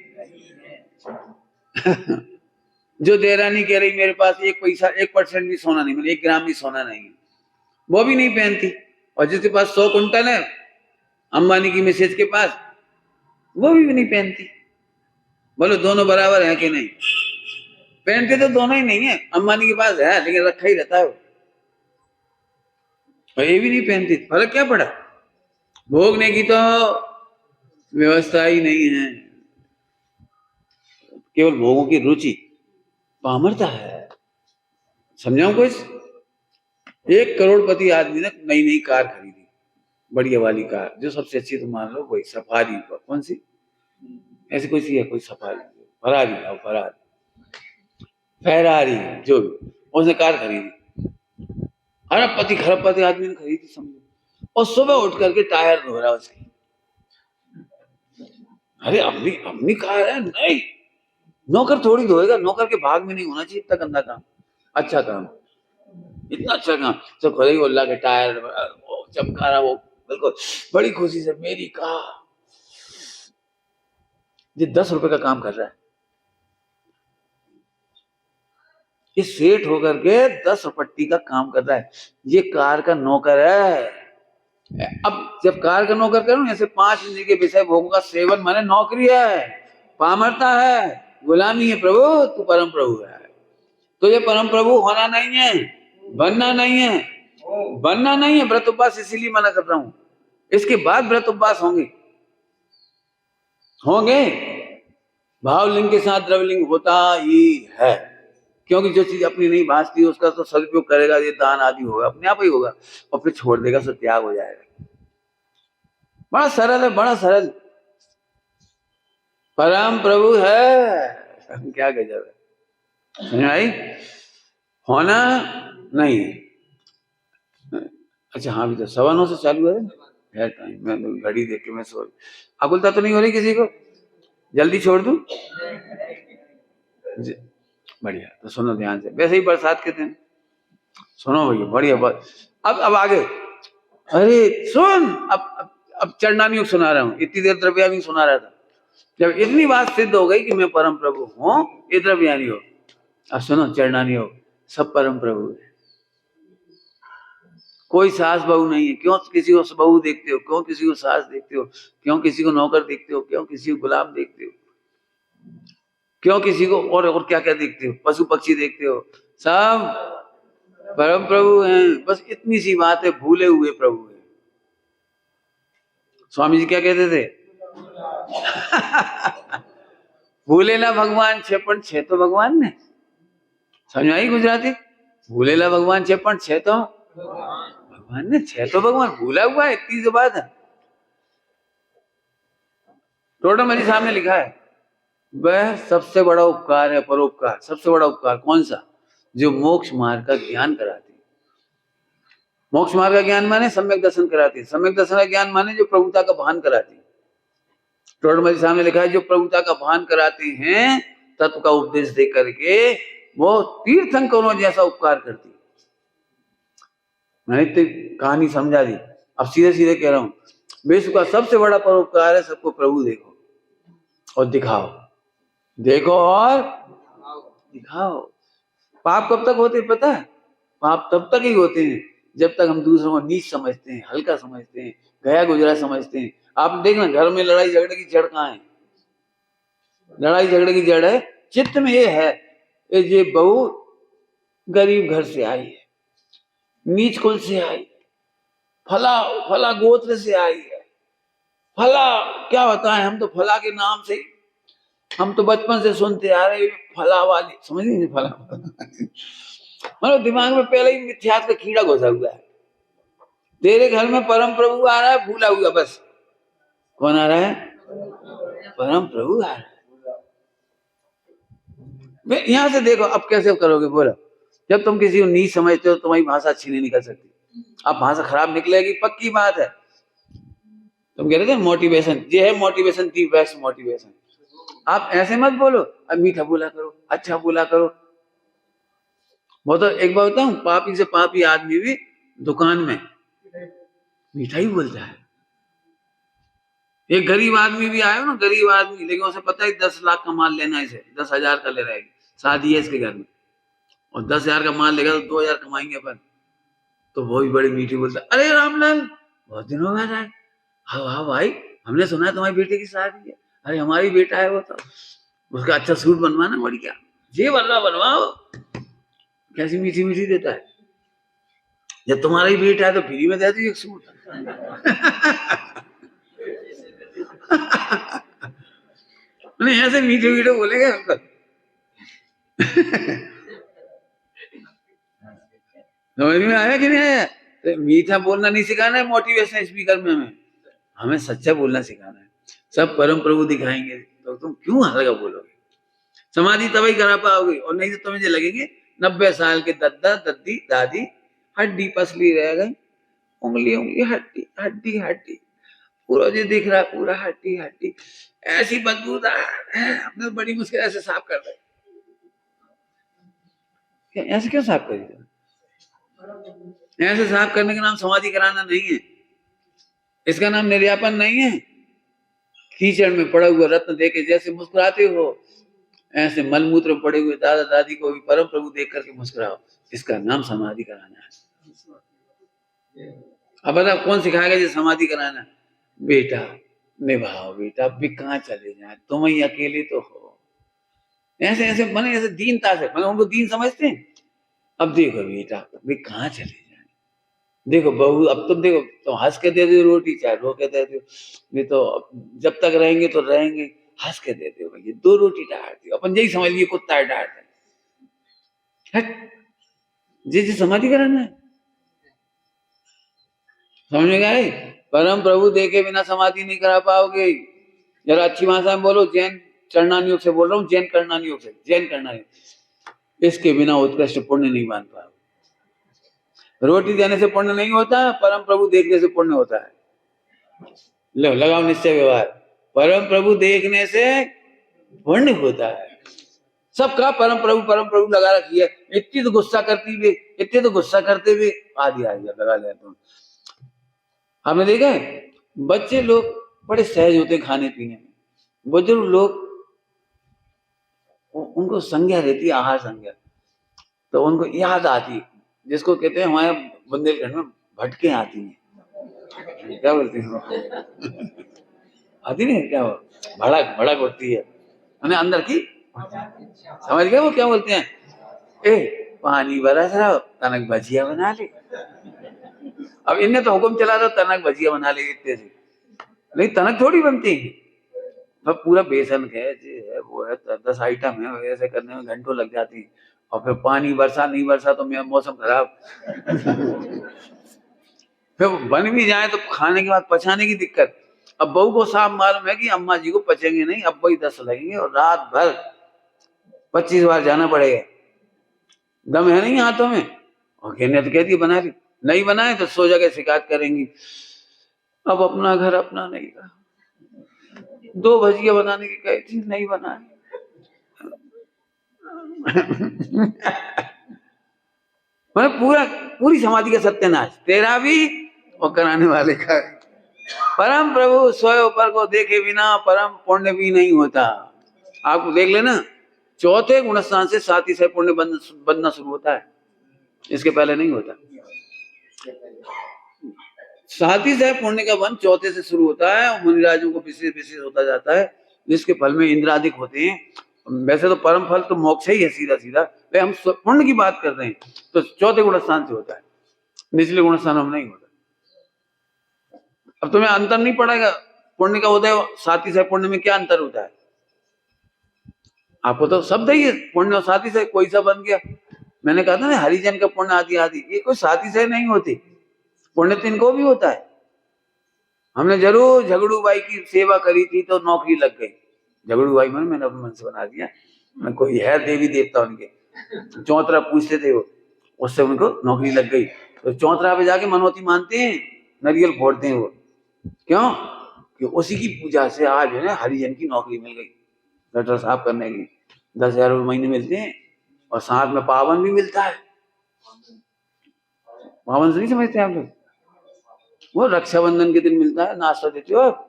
जो देरानी कह रही मेरे पास 1 पैसा 1% भी सोना नहीं, मतलब 1 ग्राम भी सोना नहीं है, वो भी नहीं पहनती। और जिसके पास 100 कुंटल है, अंबानी की मिसेज के पास, वो भी नहीं पहनती। बोलो दोनों बराबर है कि नहीं? पहनते तो दोनों ही नहीं है। अंबानी के पास है लेकिन रखा ही रहता है वो, और ये भी नहीं पहनती। फर्क क्या पड़ा? भोगने की तो व्यवस्था ही नहीं है, केवल भोगों की रुचि, पामरता है। समझाऊं कुछ? एक करोड़पति आदमी ने नई नई कार खरीदी, बढ़िया वाली कार, जो सबसे अच्छी तो मान लो वही सफारी, कौन सी ऐसी कोई सी है, कोई सफारी, फरारी, फरारी, फेरारी, जो भी, उसने कार खरीदी, अरबपति खरबपति आदमी ने खरीदी समझो, और सुबह उठ करके टायर धो रहा उसकी। अरे अपनी अपनी कार है, नहीं नौकर थोड़ी धोएगा, नौकर के भाग में नहीं होना चाहिए इतना गंदा काम। अच्छा काम, इतना अच्छा काम, सब खुद ही उल्ला के टायर चमका रहा वो, बिल्कुल बड़ी खुशी से, मेरी कार। ये 10 रुपए का काम कर रहा है, ये सेठ होकर के 10 रुपट्टी का काम कर रहा है, ये कार का नौकर है। अब जब कार का नौकर करूं, ऐसे 5 इंद्रिय के विषय भोगों का सेवन माने नौकरी है, पामरता है, गुलामी है। प्रभु तू परम प्रभु है, तो ये परम प्रभु होना नहीं है, बनना नहीं है, बनना नहीं है। व्रत उपवास इसीलिए मना कर रहा हूं, इसके बाद व्रत उपवास होंगे, होंगे, भावलिंग के साथ द्रवलिंग होता ही है, क्योंकि जो चीज अपनी नहीं भासती उसका तो सदुपयोग करेगा, ये दान आदि होगा, अपने आप ही होगा, और फिर छोड़ देगा, तो त्याग हो जाएगा। बड़ा सरल है, बड़ा सरल, परम प्रभु है, क्या गजब है, समझ आई? होना नहीं है। अच्छा हाँ, भी तो 9:15 से चालू है टाइम, मैं तो घड़ी देख के मैं सो, अकुलता तो नहीं हो रही किसी को? जल्दी छोड़ दूं? बढ़िया, तो सुनो ध्यान से, वैसे ही बरसात के दिन सुनो भैया, बढ़िया बात। अब आगे, अरे सुन, अब चरणानी योग सुना रहा हूँ, इतनी देर द्रव्यानी सुना रहा था। जब इतनी बात सिद्ध हो गई कि मैं परम प्रभु हूँ, ये द्रव्यानी योग। अब सुनो चरणानी योग, सब परम प्रभु है, कोई सास बहू नहीं है। क्यों किसी को बहू देखते हो, क्यों किसी को सास देखते हो, क्यों किसी को नौकर देखते हो, क्यों किसी को गुलाम देखते हो, क्यों किसी को और क्या क्या देखते हो, पशु पक्षी देखते हो, सब परम प्रभु हैं। बस इतनी सी बात है, भूले हुए प्रभु है। स्वामी जी क्या कहते थे? भूलेला भगवान छे पण छे तो भगवान ने, समझ आई गुजराती? भूलेला भगवान छे पण छे तो भगवान ने, छे तो भगवान, भूला हुआ है, इतनी जो बात है। टोटल सामने लिखा है, वह सबसे बड़ा उपकार है, परोपकार। सबसे बड़ा उपकार कौन सा? जो मोक्ष मार्ग का ज्ञान कराती। मोक्ष मार्ग का ज्ञान माने सम्यक दर्शन कराती, सम्यक दर्शन का ज्ञान माने जो प्रभुता का भान कराती। टोटल सामने लिखा है, जो प्रभुता का भान कराते हैं, तत्व का उपदेश दे करके वो तीर्थंकरों जैसा उपकार करती। मैंने तो कहानी समझा दी, अब सीधे सीधे कह रहा हूं, विश्व का सबसे बड़ा परोपकार है, सबको प्रभु देखो और दिखाओ, देखो और दिखाओ। पाप कब तक होते पता है? पाप तब तक ही होते हैं जब तक हम दूसरों को नीच समझते हैं, हल्का समझते हैं, गया गुजरा समझते हैं। आप देखना, घर में लड़ाई झगड़े की जड़ कहाँ है? लड़ाई झगड़े की जड़ है चित्त में। ये है, ये बहू गरीब घर से आई है, नीच कुल से आई, फला फला गोत्र से आई है, फला क्या होता है, हम तो फला के नाम से, हम तो बचपन से सुनते आ रहे फला वाली, समझ नहीं फला मतलब दिमाग में पहले ही मिथ्यात्व का कीड़ा घुसा हुआ है। तेरे घर में परम प्रभु आ रहा है, भूला हुआ, बस कौन आ रहा है? परम प्रभु आ रहा है। यहां से देखो, अब कैसे करोगे बोलो? जब तुम किसी को नीच समझते हो, तुम्हारी भाषा अच्छी नहीं निकल सकती। अब भाषा खराब निकलेगी, पक्की बात है। तुम कह रहे थे मोटिवेशन, ये है मोटिवेशन, दी बेस्ट मोटिवेशन। आप ऐसे मत बोलो, अब मीठा बोला करो, अच्छा बोला करो। वो तो एक बात बताऊं, पापी से पापी आदमी भी दुकान में मीठा ही बोलता है। एक गरीब आदमी भी आया ना, गरीब आदमी, लेकिन उसे पता है 10 लाख का माल लेना है, इसे 10,000 का ले रहेगी, शादी है इसके घर में, और 10,000 का माल लेगा तो 2,000 कमाएंगे अपन। तो वो भी बड़ी मीठी बोलता है, अरे रामलाल बहुत दिनों बाद आए। हाँ हाँ भाई, हमने सुना है तुम्हारी बेटे की शादी है। अरे हमारी बेटा है वो, तो उसका अच्छा सूट बनवाना, बढ़िया ये वाला बनवाओ। कैसी मीठी मीठी देता है। जब तुम्हारा ही बेटा है तो फ्री में दे दो एक सूट। नहीं ऐसे मीठे मीठे बोलेंगे अंकल। समझ में आया कि नहीं आया? तो मीठा बोलना नहीं सिखाना है मोटिवेशन स्पीकर में, हमें सच्चा बोलना सिखाना है। सब परम प्रभु दिखाएंगे तो तुम क्यों हल्का बोलोगे? समाधि तभी करा पाओगे, और नहीं तो तुम्हें जो लगेंगे 90 साल के दद्दा दद्दी दादी, हड्डी पसली रह गई, उंगली उंगली हड्डी हड्डी हड्डी, पूरा जो दिख रहा पूरा हड्डी हड्डी, ऐसी बदबूदार है, हमने बड़ी मुश्किल ऐसे साफ कर रहे। ऐसे क्यों साफ करिए? ऐसे साफ करने का नाम समाधि कराना नहीं है, इसका नाम निर्यापन नहीं है। कीचड़ में पड़ा हुआ रत्न देके जैसे मुस्कुराते हो, ऐसे मलमूत्र में पड़े हुए दादा दादी को भी परम प्रभु देख करके मुस्कुराओ, इसका नाम समाधि कराना है। अब बताओ कौन सिखाएगा जी समाधि कराना? बेटा निभाओ बेटा, अब भी कहाँ चले जाए, तुम ही अकेले तो हो। ऐसे ऐसे बने, ऐसे दीनता से मैंने उनको दीन समझते हैं। अब देखो बेटा भी कहाँ चले जाए, देखो बहू, अब तुम देखो तुम हंस के दे दो रोटी, चाहे रो के दे दो, नहीं तो जब तक रहेंगे तो रहेंगे, हंस के दे दो भैया, 2 रोटी डाल दो, अपन यही समझ लिए कुत्ता डांट है। जी जी समाधि कराना है, समझ में गए? परम प्रभु देखे बिना समाधि नहीं करा पाओगे। जरा अच्छी भाषा में बोलो, जैन चरणानी योग से बोल रहा हूँ, जैन करणानी योग से, जैन करणानी, इसके बिना उत्कृष्ट पुण्य नहीं मान पाओगे। रोटी देने से पुण्य नहीं होता, परम प्रभु देखने से पुण्य होता है। लो लगाओ निश्चय व्यवहार, परम प्रभु देखने से पुण्य होता है। सबका परम प्रभु लगा रखी है, इतनी तो गुस्सा करती हुए, इतने तो गुस्सा करते हुए आदि आ गया लगा लिया तुम। आपने देखा है बच्चे लोग बड़े सहज होते खाने पीने में, बुजुर्ग लोग उनको संज्ञा रहती है, आहार संज्ञा, तो उनको याद आती, जिसको कहते हैं हमारे बुंदेलखंड में भटके आती है, क्या बोलते हैं आती नहीं क्या, भड़क भड़क होती है उन्हें अंदर की, समझ गए वो क्या बोलते हैं? ए पानी बरस रहा, तनक भजिया बना ले। अब इनने तो हुक्म चला था तनक भजिया बना ले इतने से, लेकिन तनक थोड़ी बनती है, तो पूरा बेसन है है वो है 10 आइटम है, ऐसे करने में घंटों लग जाती है, और फिर पानी बरसा नहीं बरसा तो मेरा मौसम खराब फिर बन भी जाए तो खाने के बाद पचाने की दिक्कत। अब बहू को साफ मालूम है कि अम्मा जी को पचेंगे नहीं, अब वही 10 लगेंगे और रात भर 25 बार जाना पड़ेगा, दम है नहीं हाथों में, और कहने तो कहती बना ली, नहीं बनाए तो 100 जगह शिकायत करेंगी। अब अपना घर अपना नहीं रहा, 2 भजिया बनाने की कही थी नहीं बनाए मतलब पूरी समाधि का सत्यानाश, तेरा भी और कराने वाले का। परम प्रभु सोए ऊपर को देखे बिना परम पुण्य भी नहीं होता। आपको देख लेना, चौथे गुणस्थान से 7 से पुण्य बनना शुरू होता है, इसके पहले नहीं होता। 7 से पुण्य का बन चौथे से शुरू होता है, और मुनिराजों को विशेष विशेष होता जाता है, जिसके फल में इंद्रादिक होते हैं। वैसे तो परम फल तो मोक्ष ही है सीधा सीधा, हम पुण्य की बात कर रहे हैं तो चौथे गुणस्थान से होता है, निचले गुणस्थान में नहीं होता। अब तुम्हें अंतर नहीं पड़ेगा पुण्य का होता है 7 से पुण्य में क्या अंतर होता है, आपको तो शब्द ही है पुण्य और 7 से कोई सा बन गया। मैंने कहा था ना हरिजन का पुण्य आदि आदि, ये कोई 7 से नहीं होती, पुण्य तो इनको भी होता है। हमने जरूर झगड़ू बाई की सेवा करी थी तो नौकरी लग गई, झगड़ू बाई मैंने अपने मन से बना दिया, मैं कोई है देवी देवता उनके, चौतरा पूछते थे वो, उससे उनको नौकरी लग गई। तो चौतरा पे जाके मनोती मानते हैं, नारियल फोड़ते हैं वो, क्यों कि उसी की पूजा से आज है ना हरिजन की नौकरी मिल गई, गटर साफ करने की 10,000 रुपये महीने मिलते हैं, और साथ में पावन भी मिलता है। पावन से नहीं समझते आप लोग, वो रक्षाबंधन के दिन मिलता है, नाश्ता देते हो आप,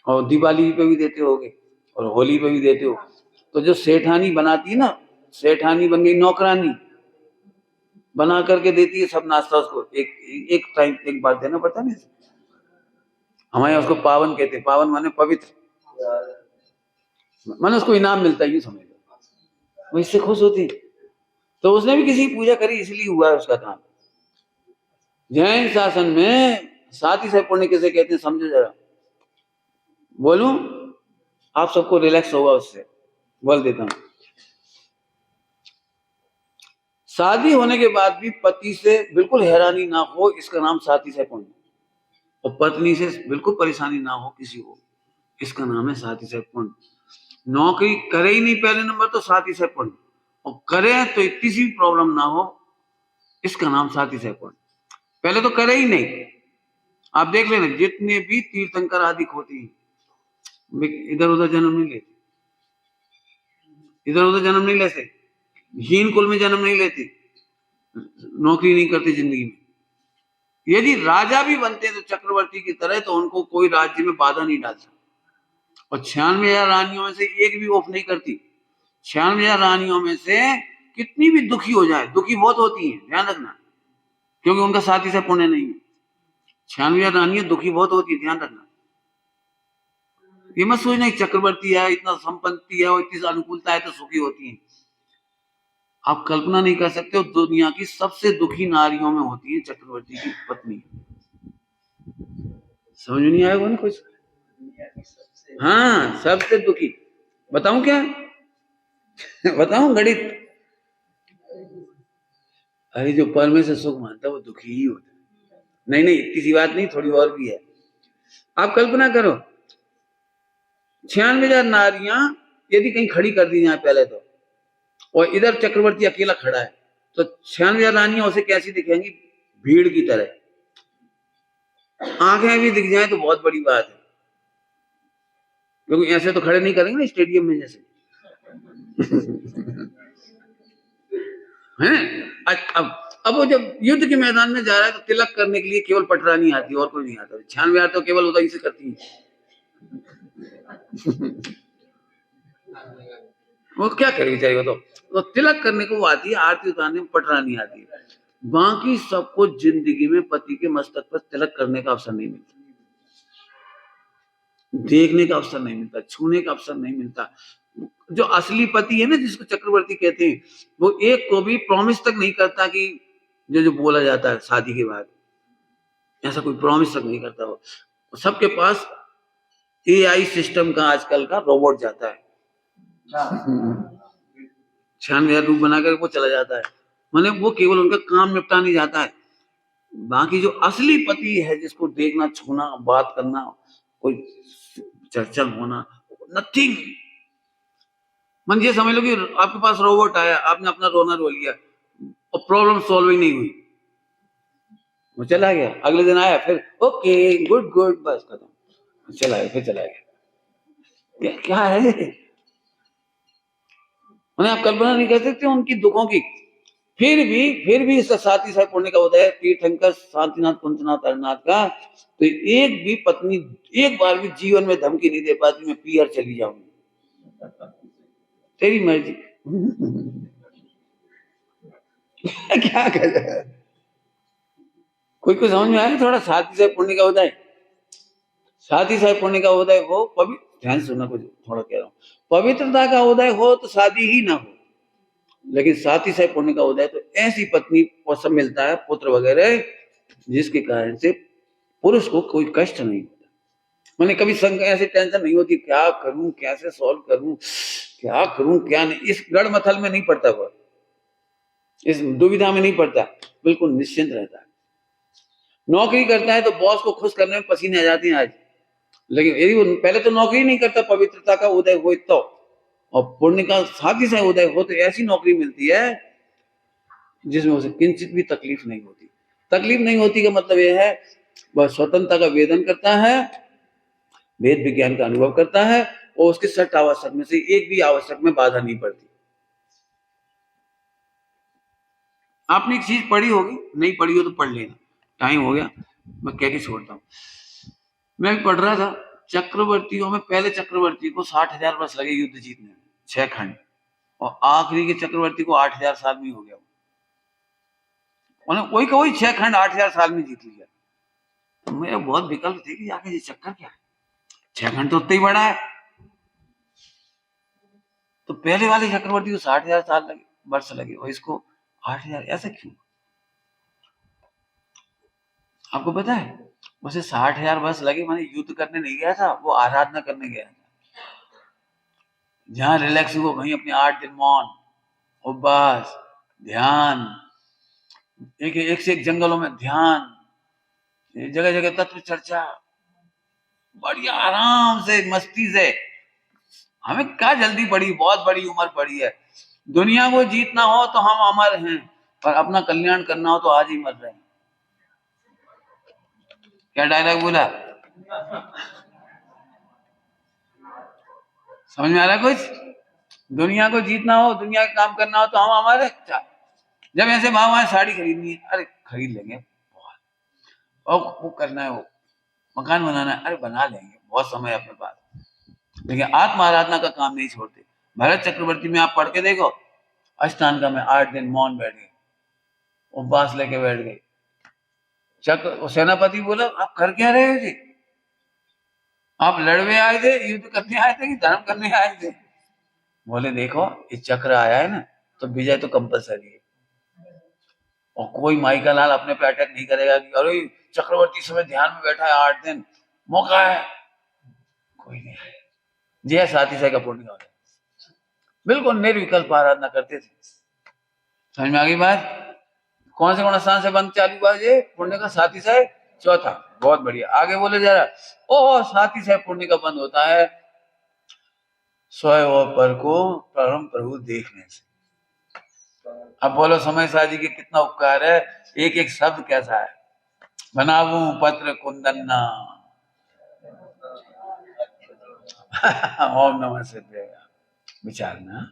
और दिवाली पे भी देते होगे और होली पे भी देते हो। तो जो सेठानी बनाती है ना, सेठानी बन गई नौकरानी, बना करके देती है सब नाश्ता उसको, एक टाइम एक बार देना पड़ता है ना। हमारे उसको पावन कहते हैं, पावन माने पवित्र, माने उसको इनाम मिलता है, ये समझ लो, वो इससे खुश होती। तो उसने भी किसी की पूजा करी इसलिए हुआ है उसका काम। जैन शासन में 7 से पुण्य किसे कहते हैं समझो जरा, बोलूं आप सबको रिलैक्स होगा उससे, बोल देता हूं। शादी होने के बाद भी पति से बिल्कुल हैरानी ना हो, इसका नाम साथी सह पुण्य। और पत्नी से बिल्कुल परेशानी ना हो किसी को, इसका नाम है साथी सह पुण्य। नौकरी करे ही नहीं पहले नंबर तो साथी सह पुण्य, और करे तो इतनी सी प्रॉब्लम ना हो, इसका नाम साथी सह पुण्य। पहले तो करे ही नहीं। आप देख लेना जितने भी तीर्थंकर आदि होती हैं, इधर उधर जन्म नहीं लेते, इधर उधर जन्म नहीं लेते, हीन कुल में जन्म नहीं लेते, नौकरी नहीं करते जिंदगी में। यदि राजा भी बनते तो चक्रवर्ती की तरह, तो उनको कोई राज्य में बाधा नहीं डालता। और 96,000 रानियों में से एक भी ऑफ नहीं करती। 96,000 रानियों में से कितनी भी दुखी हो जाए, दुखी बहुत होती हैं, ध्यान रखना, क्योंकि उनका साथी से पुण्य नहीं है। 96,000 रानियां दुखी बहुत होती है, ध्यान रखना। ये मत सोचना चक्रवर्ती है, इतना संपत्ति है और इतनी अनुकूलता है तो सुखी होती है। आप कल्पना नहीं कर सकते हो, दुनिया की सबसे दुखी नारियों में होती है चक्रवर्ती की पत्नी। समझ नहीं आएगा ना कुछ? हाँ, सबसे दुखी। बताऊं क्या? बताऊं गणित? अरे जो परमेश्वर सुख मानता है वो दुखी ही होता है। नहीं नहीं, इतनी सी बात नहीं, थोड़ी और भी है। आप कल्पना करो 96,000 नारियां यदि कहीं खड़ी कर दी जाए पहले तो, और इधर चक्रवर्ती अकेला खड़ा है, तो 96,000 रानियां उसे कैसी दिखेंगी? भीड़ की तरह। आंखें भी दिख जाए तो बहुत बड़ी बात है, क्योंकि ऐसे तो खड़े नहीं करेंगे ना स्टेडियम में जैसे। हैं? अब वो जब युद्ध के मैदान में जा रहा है तो तिलक करने के लिए केवल पटरानी आती है, और कोई नहीं आता। 96,000 तो केवल उदाई से करती है। वो क्या करेगी बेचारी? वो तो तिलक करने को वो आती है, आरती उतारने में पटरानी आती है। बाकी सबको जिंदगी में पति के मस्तक पर तिलक करने का अवसर नहीं मिलता, देखने का अवसर नहीं मिलता, छूने का अवसर नहीं मिलता। जो असली पति है ना, जिसको चक्रवर्ती कहते हैं, वो एक को भी प्रॉमिस तक नहीं करता कि जो जो बोला जाता है शादी के बाद, ऐसा कोई प्रॉमिस तक नहीं करता। वो सबके पास एआई सिस्टम का आजकल का रोबोट जाता है, 96,000 रूप बनाकर वो चला जाता है। माने वो केवल उनका काम निपटाने जाता है। बाकी जो असली पति है, जिसको देखना, छूना, बात करना, कोई चर्चा होना, नथिंग। मन ये समझ लो कि आपके पास रोबोट आया, आपने अपना रोना रो लिया और प्रॉब्लम सॉल्व ही नहीं हुई, वो चला गया। अगले दिन आया फिर ओके गुड गुड, बस खत्म, चला गया, फिर चला गया। क्या है? उन्हें आप कल्पना नहीं कर सकते उनकी दुखों की। फिर भी इसका साथी साहब पुण्य का होता है तीर्थंकर शांतिनाथ कुंजनाथ हरनाथ का। तो एक भी पत्नी एक बार भी जीवन में धमकी नहीं दे पाती मैं पीआर चली जाऊंगी, तेरी मर्जी। क्या कर, कोई को समझ में आया? थोड़ा साथी साहब पुण्य का होता है, साथी साहब पुण्य का होता है हो पवित्र, ध्यान सुनना, कुछ थोड़ा कह रहा हूं, पवित्रता का उदय हो तो शादी ही ना हो, लेकिन साथी साहब पुण्य का उदय तो ऐसी पत्नी को सब मिलता है, पुत्र वगैरह, जिसके कारण से पुरुष को कोई कष्ट नहीं होता। मैंने कभी संग ऐसी टेंशन नहीं होती क्या करूं, कैसे सॉल्व करूं, क्या करूं क्या नहीं, इस गड़मथल में नहीं पड़ता, वो इस दुविधा में नहीं पड़ता, बिल्कुल निश्चिंत रहता है। नौकरी करता है तो बॉस को खुश करने में पसीने आ जाते हैं आज, लेकिन यदि वो पहले तो नौकरी नहीं करता, पवित्रता का उदय हो तो, और पुण्य का साथी से उदय हो तो ऐसी नौकरी मिलती है जिसमें उसे किंचित भी तकलीफ नहीं होती। तकलीफ नहीं होती का मतलब यह है वह स्वतंत्रता का वेदन करता है, वेद विज्ञान का अनुभव करता है, और उसके 60 आवश्यक में से एक भी आवश्यक में बाधा नहीं पड़ती। आपने एक चीज पढ़ी होगी, नहीं पढ़ी हो तो पढ़ लेना, टाइम हो गया, मैं कह के छोड़ता हूँ। मैं पढ़ रहा था चक्रवर्तियों में पहले चक्रवर्ती को 60,000 वर्ष लगे युद्ध जीतने में, 6 खंड, और आखिरी के चक्रवर्ती को 8,000 साल में हो गया। उन्हें वही का वही 6 खंड 8,000 साल में जीत लिया। तो मेरा बहुत विकल्प थे कि आगे ये चक्कर क्या है, 6 खंड तो उतना ही बड़ा है। तो पहले वाले चक्रवर्ती को 60,000 साल लगे, वर्ष लगे, और इसको 8,000, ऐसा क्यों? आपको पता है उसे 60,000 वर्ष लगे, माने युद्ध करने नहीं गया था, वो आराधना करने गया था। जहां रिलैक्स हुआ वहीं अपने 8 दिन मौन उपवास ध्यान, एक से एक जंगलों में ध्यान, जगह जगह तत्व चर्चा, बढ़िया आराम से मस्ती से। हमें क्या जल्दी पड़ी, बहुत बड़ी उम्र पड़ी है। दुनिया को जीतना हो तो हम अमर हैं, पर अपना कल्याण करना हो तो आज ही मर रहे हैं। क्या डायलॉग बोला, समझ में आ रहा है कुछ? दुनिया को जीतना हो, दुनिया का काम करना हो तो हम अमर है। जब ऐसे भाव साड़ी खरीदनी है, अरे खरीद लेंगे बहुत, और वो करना है, वो मकान बनाना है, अरे बना लेंगे, बहुत समय है अपने पास। लेकिन आत्म आराधना का काम नहीं छोड़ते। भरत चक्रवर्ती में आप पढ़ के देखो, अष्टांगा में 8 दिन मौन बैठ गए, उपवास लेके बैठ गए। चक्र सेनापति बोला, आप कर क्या रहे हो जी? आप लड़वे आए थे, युद्ध करने आए थे कि धर्म करने आए थे? बोले देखो, ये चक्र आया है ना, तो विजय तो कंपलसरी है, और कोई माई का लाल अपने पे अटैक नहीं करेगा कि अरे चक्रवर्ती समय ध्यान में बैठा है 8 दिन, मौका है। कोई नहीं है, जय साथी साई का पुण्य हो जाए। बिल्कुल निर्विकल्प आराधना करते थे। समझ में आ गई बात? कौन से स्थान से बंद चालू हुआ ये पुण्य का? साथी साई चौथा, बहुत बढ़िया। आगे बोले जरा। ओ साथी साई पुण्य का बंद होता है स्वयं और पर को परम प्रभु देखने से। अब बोलो समय साह जी के कितना उपकार है, एक एक शब्द कैसा है। बनावू पत्र कुंदन्ना ओम नमः सिद्धे, विचारना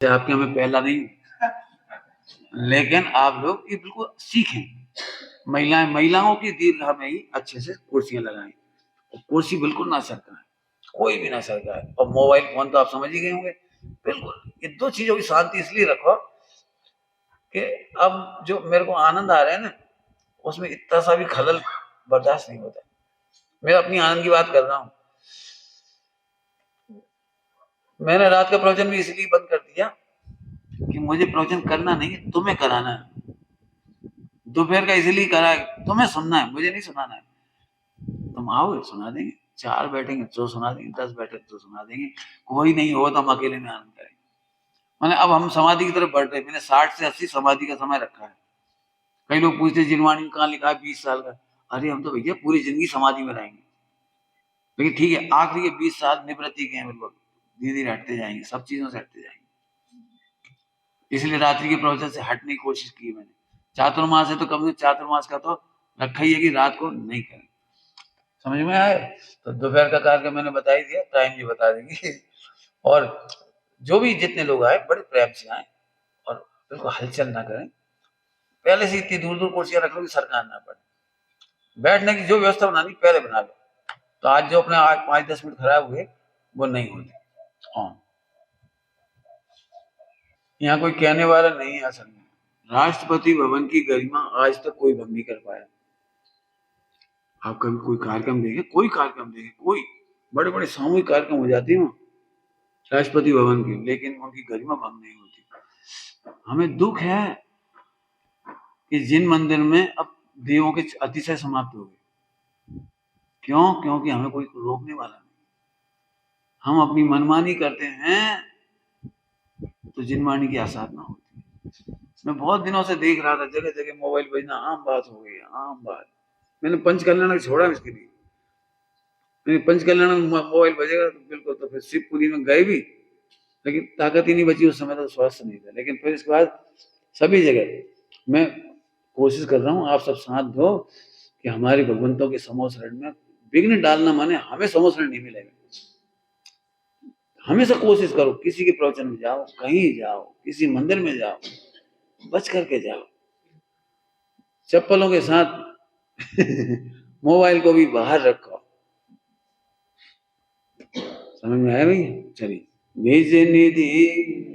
आपके हमें पहला नहीं, लेकिन आप लोग ये बिल्कुल सीखें। महिलाओं की दीर्घा में ही अच्छे से कुर्सियां लगाएं, कुर्सी बिल्कुल ना सरकाएं, कोई भी ना सरकाए। और मोबाइल फोन तो आप समझ ही गए होंगे। बिल्कुल ये दो चीजों की शांति इसलिए रखो कि अब जो मेरे को आनंद आ रहा है ना, उसमें इतना सा भी खलल बर्दाश्त नहीं होता। मैं अपनी आनंद की बात कर रहा हूं। मैंने रात का प्रवचन भी इसलिए बंद कर दिया कि मुझे प्रवचन करना नहीं है, तुम्हें कराना है। दोपहर का इसलिए करा है, तुम्हें सुनना है, मुझे नहीं सुनाना है। तुम आओगे सुना देंगे, 4 बैठेंगे तो सुना देंगे, 10 बैठे तो सुना देंगे, कोई नहीं हो तो हम अकेले में आनंद करेंगे। मैंने अब हम समाधि की तरफ बढ़ रहे। मैंने 60 से 80 समाधि का समय रखा है। कई लोग पूछते जिनवाणी में कहाँ लिखा है 20 साल का। अरे हम तो भैया पूरी जिंदगी समाधि में रहेंगे, लेकिन ठीक है आखिरी के 20 साल निवृत्ति के हैं, बिल्कुल धीरे धीरे हटते जाएंगे, सब चीजों से हटते जाएंगे। इसलिए रात्रि के प्रवचन से हटने की कोशिश की मैंने। चातुर्मास है तो कम से चातुर्मास का तो रखा ही है कि रात को नहीं करें। समझ में आए? तो दोपहर का कार्यक्रम मैंने बता ही दिया, टाइम भी बता देंगे। और जो भी जितने लोग आए बड़े प्रेम से आए, और बिल्कुल हलचल ना करें। पहले से इतनी दूर दूर कुर्सियां रख लो कि सरकार ना पड़े। बैठने की जो व्यवस्था बनानी पहले बना लो, तो आज जो अपने 5-10 मिनट खराब हुए वो नहीं होते। हाँ, यहाँ कोई कहने वाला नहीं है। असल में राष्ट्रपति भवन की गरिमा आज तक कोई भंग नहीं कर पाया। आप कभी कोई कार्यक्रम देखें, कोई कार्यक्रम देखें, कोई बड़े बड़े सामूहिक कार्यक्रम हो जाते हैं राष्ट्रपति भवन की, लेकिन उनकी गरिमा भंग नहीं होती। हमें दुख है कि जिन मंदिर में अब देवों के अतिशय समाप्त हो गए। क्यों? क्योंकि हमें कोई रोकने वाला नहीं। हम अपनी मनमानी करते हैं तो जिनवाणी की आसाधना होती है। मैं बहुत दिनों से देख रहा था जगह जगह मोबाइल बजना आम बात हो गई, आम बात। मैंने पंच कल्याण छोड़ा इसके लिए। मैंने पंच कल्याण में मोबाइल बजेगा तो बिल्कुल, तो फिर शिवपुरी में गए भी, लेकिन ताकत ही नहीं बची उस समय, तो स्वास्थ्य नहीं था। लेकिन फिर इसके बाद सभी जगह मैं कोशिश कर रहा हूँ, आप सब साथ दो कि हमारे भगवंतों के समूह शरण में विघ्न डालना माने हमें समूह शरण नहीं मिलेगा। हमेशा कोशिश करो, किसी के प्रवचन में जाओ, कहीं जाओ, किसी मंदिर में जाओ, बच करके जाओ, चप्पलों के साथ मोबाइल को भी बाहर रखो। समझ में आया भैया? चलिए, निज निधि